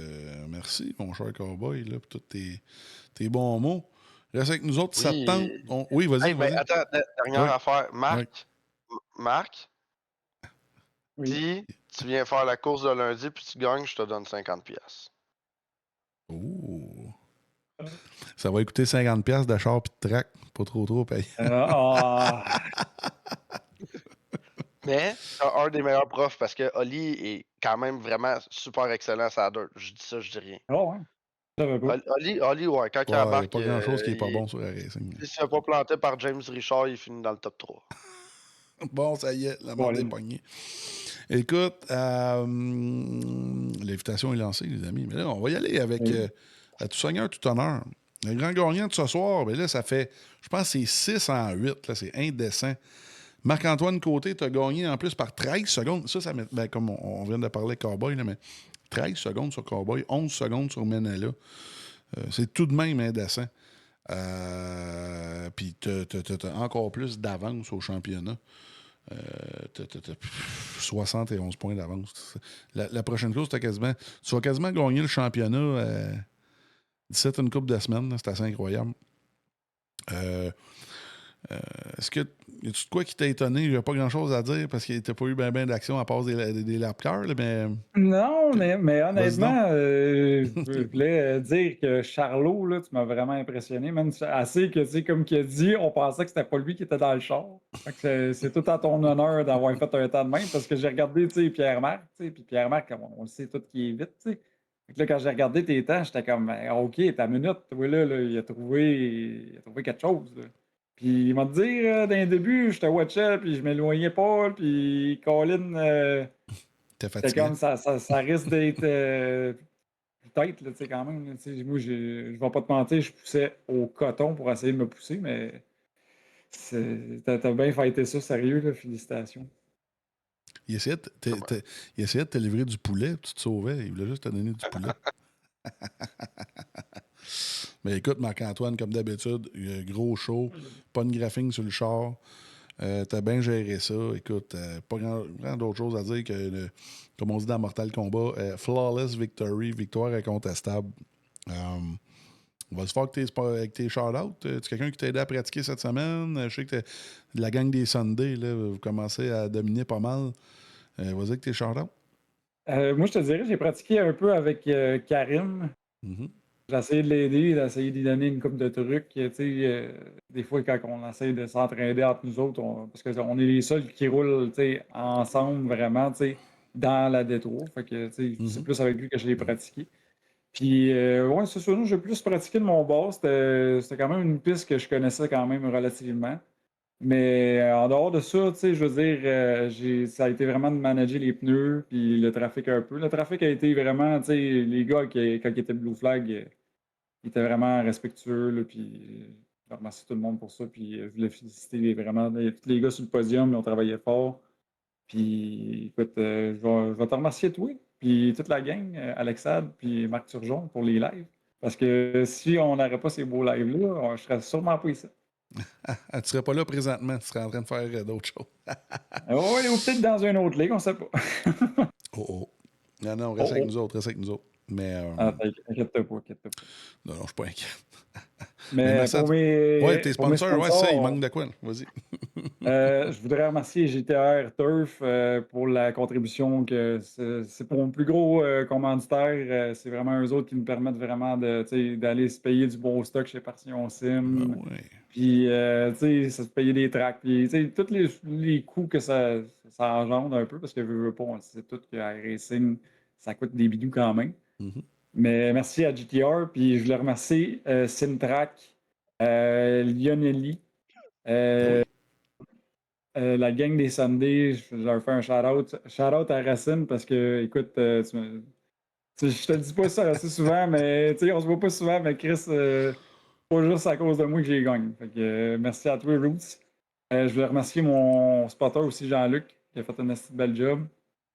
merci, mon cher cowboy, là, pour tous tes bons mots. Reste avec nous autres, ça te tente. Oui, vas-y, Hey, ben, vas-y. attends, dernière affaire. Marc, Oui. Marc, Oui. si tu viens faire la course de lundi puis tu gagnes, je te donne 50$. Oh. Ça va coûter 50$ de char puis de track. Pas trop payé. Mais t'as un des meilleurs profs parce que Oli est quand même vraiment super excellent à sa dirt. Je dis ça, je dis rien. Oh, ouais. Je savais pas. Oli, ouais, quand il Ouais, embarque, pas grand-chose qui est pas bon sur la racing. s'il se fait pas planter par James Richard, il finit dans le top 3. Bon, ça y est, la mort est pognée. Écoute, l'invitation est lancée, les amis. Mais là, on va y aller avec à tout seigneur, tout honneur. Le grand gagnant de ce soir, ben là, ça fait, je pense que c'est 6-8. Là, c'est indécent. Marc-Antoine Côté, tu as gagné en plus par 13 secondes. Ça met, ben, comme on vient de parler Cowboy, là, mais 13 secondes sur Cowboy, 11 secondes sur Menela. C'est tout de même indécent. Puis tu as encore plus d'avance au championnat. 71 points d'avance. La prochaine course, tu vas quasiment gagner le championnat d'ici une couple de semaines. C'est assez incroyable. Est-ce que y a-tu de quoi qui t'a étonné? Il n'y a pas grand-chose à dire parce qu'il n'y a pas eu bien d'action à part des lap-cars, mais... Non, mais honnêtement, je voulais dire que Charlot, là, tu m'as vraiment impressionné. Même assez que, tu sais, comme qu'il a dit, on pensait que c'était pas lui qui était dans le char. Fait que c'est tout à ton honneur d'avoir fait un temps de même parce que j'ai regardé, tu sais, Pierre-Marc, tu sais, puis Pierre-Marc, on le sait tout qui est vite, tu sais. Fait que là, quand j'ai regardé tes temps, j'étais comme, OK, ta minute, oui, là, il a trouvé quelque chose, là. Puis il m'a dit, dans les débuts, je te watchais, puis je m'éloignais pas, puis Colin, t'es c'était fatigué. comme ça risque d'être peut-être, là, tu sais, quand même. Là, moi, je vais pas te mentir, je poussais au coton pour essayer de me pousser, mais t'as bien fighté ça, sérieux, là, félicitations. Il essayait de te livrer du poulet, tu te sauvais. Il voulait juste te donner du poulet. Mais écoute, Marc-Antoine, comme d'habitude, gros show, pas de graphing sur le char. T'as bien géré ça. Écoute, pas grand d'autre chose à dire que, comme on dit dans Mortal Kombat, flawless victory, victoire incontestable. On va se faire avec tes shout-outs. Tu quelqu'un qui t'a aidé à pratiquer cette semaine? Je sais que la gang des Sundays, là, vous commencez à dominer pas mal. Vas-y avec tes shout-outs. Moi, je te dirais, j'ai pratiqué un peu avec Karim. Mm-hmm. J'ai essayé de l'aider, d'essayer de lui donner une couple de trucs. Des fois, quand on essaie de s'entraider entre nous autres, parce qu'on est les seuls qui roulent ensemble vraiment dans la D3. Fait que c'est plus avec lui que je l'ai pratiqué. Puis, ouais, c'est ça, j'ai plus pratiqué de mon bas. C'était quand même une piste que je connaissais quand même relativement. Mais en dehors de ça, je veux dire, ça a été vraiment de manager les pneus puis le trafic un peu. Le trafic a été vraiment, les gars, quand ils étaient Blue Flag, ils étaient vraiment respectueux, là, puis je remercie tout le monde pour ça. Puis je voulais féliciter vraiment tous les gars sur le podium, ils ont travaillé fort. Puis écoute, je vais te remercier toi, puis toute la gang, Alexandre, puis Marc Turgeon pour les lives. Parce que si on n'aurait pas ces beaux lives-là, je serais sûrement pas ici. Tu serais pas là présentement, tu serais en train de faire d'autres choses. Oui, ou peut-être dans une autre ligue, on sait pas. Non, reste avec nous autres, Mais. Inquiète-toi pas. Non, je suis pas inquiet. Mais pour mes. Ouais, tes sponsors, ouais, ça, il manque de quoi, vas-y. Je voudrais remercier GTR Turf pour la contribution que c'est pour mon plus gros commanditaire. C'est vraiment eux autres qui nous permettent vraiment d'aller se payer du bon stock chez Passion Sim. Puis, ça se payer des tracks. Puis, tous les coûts que ça engendre un peu, parce que veux pas, on sait tout que iRacing, ça coûte des bidous quand même. Mais merci à GTR. Puis, je voulais remercier Simtrack, Lionelli. La gang des Sundays, je leur fais un shout-out à Racine parce que, écoute, je te le dis pas ça assez souvent, mais on se voit pas souvent, mais Chris, pas juste à cause de moi que j'ai gagné. Fait que, merci à toi, Roots. Je voulais remercier mon spotter aussi, Jean-Luc, qui a fait un assez bel job.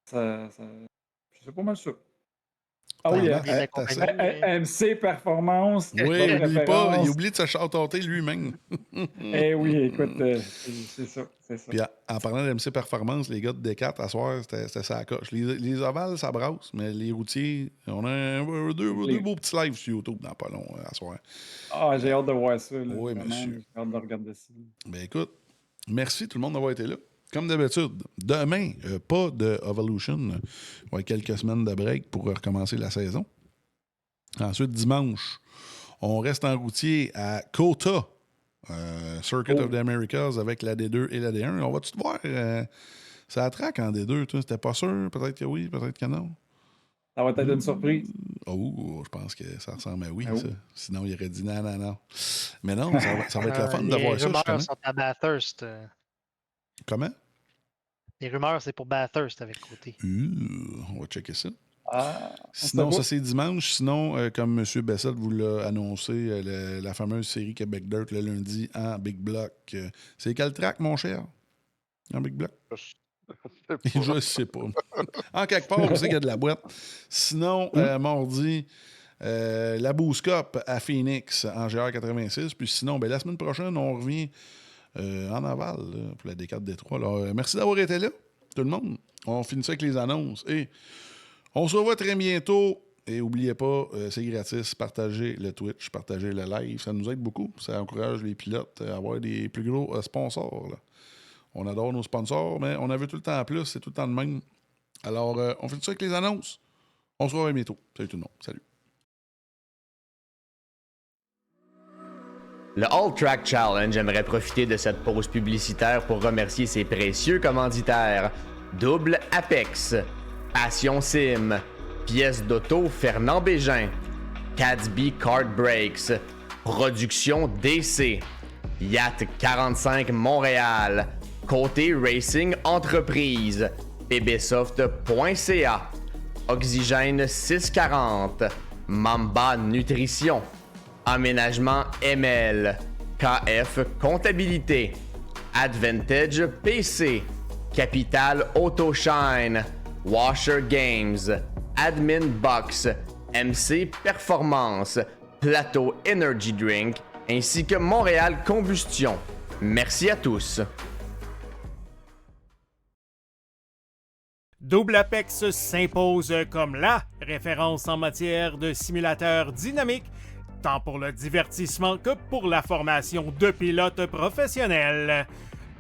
C'est pas mal ça. Ah oui, MC Performance. Oui, n'oublie pas, il oublie de se chanter lui-même. Eh oui, écoute, c'est ça. Puis en parlant d'MC Performance, les gars de D4 à soir, c'était ça à coche. Les ovales, ça brasse, mais les routiers, on a deux beaux petits lives sur YouTube dans pas long à soir. Ah, j'ai hâte de voir ça. Là, oui, monsieur. J'ai hâte de regarder ça. Ben écoute, merci tout le monde d'avoir été là. Comme d'habitude, demain, pas de Evolution. Il va y avoir quelques semaines de break pour recommencer la saison. Ensuite, dimanche, on reste en routier à Kota, Circuit of the Americas avec la D2 et la D1. On va-tu te voir? Ça attraque en D2, toi? C'était pas sûr? Peut-être que oui, peut-être que non. Ça va être une surprise. Oh, je pense que ça ressemble à oui, ça. Sinon, il aurait dit non. Mais non, ça va être le fun de voir ça. Les rumeurs sont à Bathurst. Comment? Les rumeurs, c'est pour Bathurst avec côté. On va checker ça. Sinon, ça c'est dimanche. Sinon, comme M. Bessette vous l'a annoncé, la fameuse série Québec Dirt le lundi en Big Block. C'est quel track, mon cher? En Big Block? Je sais pas. En quelque part, on sait qu'il y a de la boîte. Sinon, mardi, la Boost Cup à Phoenix en GR86. Puis sinon, la semaine prochaine, on revient en aval là, pour la D4 D3. Alors, merci d'avoir été là, tout le monde. On finit ça avec les annonces. Et on se revoit très bientôt. Et n'oubliez pas, c'est gratis. Partagez le Twitch, partagez le live. Ça nous aide beaucoup. Ça encourage les pilotes à avoir des plus gros sponsors. Là. On adore nos sponsors, mais on en veut tout le temps en plus. C'est tout le temps le même. Alors, on finit ça avec les annonces. On se revoit bientôt. Salut tout le monde. Salut. Le All Track Challenge aimerait profiter de cette pause publicitaire pour remercier ses précieux commanditaires. Double Apex, Passion Sim, Pièces d'auto Fernand Bégin, Cadsby Kart Brakes, Production DC, Yacht 45 Montréal, Côté Racing Entreprise, pbsoft.ca, Oxygène 640, Mamba Nutrition, Aménagement ML, KF Comptabilité, Advantage PC, Capital Autoshine, Washer Games, Admin Box, MC Performance, Plateau Energy Drink, ainsi que Montréal Combustion. Merci à tous. Double Apex s'impose comme la référence en matière de simulateur dynamique, tant pour le divertissement que pour la formation de pilotes professionnels.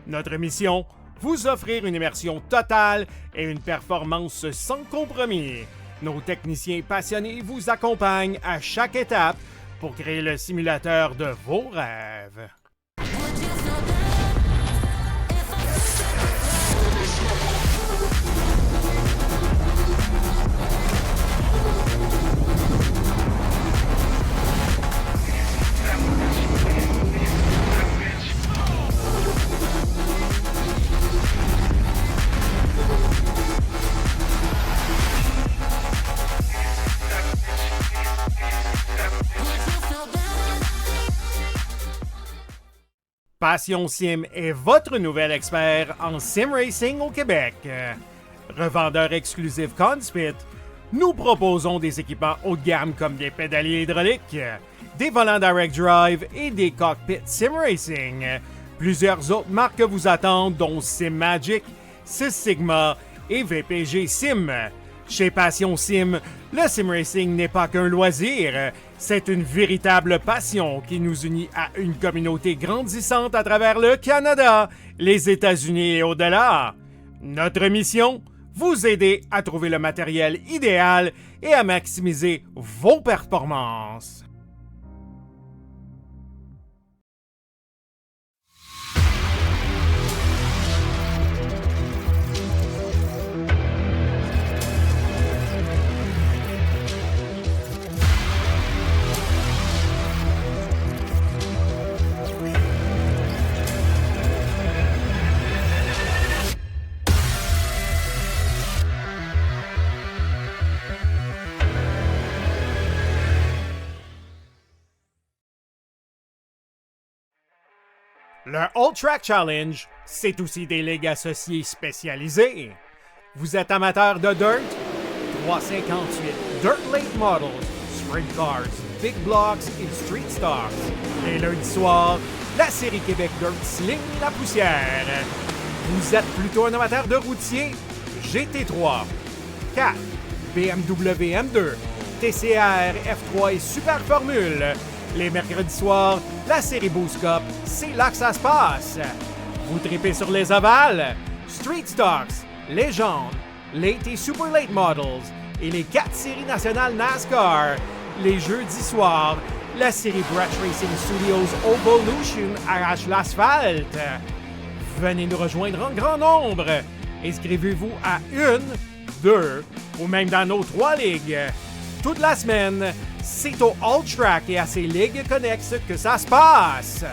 Notre mission, vous offrir une immersion totale et une performance sans compromis. Nos techniciens passionnés vous accompagnent à chaque étape pour créer le simulateur de vos rêves. Passion Sim est votre nouvel expert en sim racing au Québec. Revendeur exclusif Conspit, nous proposons des équipements haut de gamme comme des pédaliers hydrauliques, des volants direct drive et des cockpits sim racing. Plusieurs autres marques vous attendent, dont Sim Magic, Six Sigma et VPG Sim. Chez Passion Sim, le sim racing n'est pas qu'un loisir, c'est une véritable passion qui nous unit à une communauté grandissante à travers le Canada, les États-Unis et au-delà. Notre mission, vous aider à trouver le matériel idéal et à maximiser vos performances. Le All Track Challenge, c'est aussi des ligues associées spécialisées. Vous êtes amateur de dirt? 358 Dirt Late Models, Sprint Cars, Big Blocks et Street Stars. Et lundi soir, la série Québec Dirt sling la poussière. Vous êtes plutôt un amateur de routier? GT3, 4, BMW M2, TCR, F3 et Super Formule. Les mercredis soirs, la série Boost Cup, c'est là que ça se passe. Vous tripez sur les ovales? Street Stars, Légende, Late et Super Late Models et les 4 séries nationales NASCAR. Les jeudis soirs, la série Brett Racing Studios Evolution arrache l'asphalte. Venez nous rejoindre en grand nombre. Inscrivez-vous à 1, 2 ou même dans nos 3 ligues. Toute la semaine, c'est au All Track et à ses ligues connexes que ça se passe.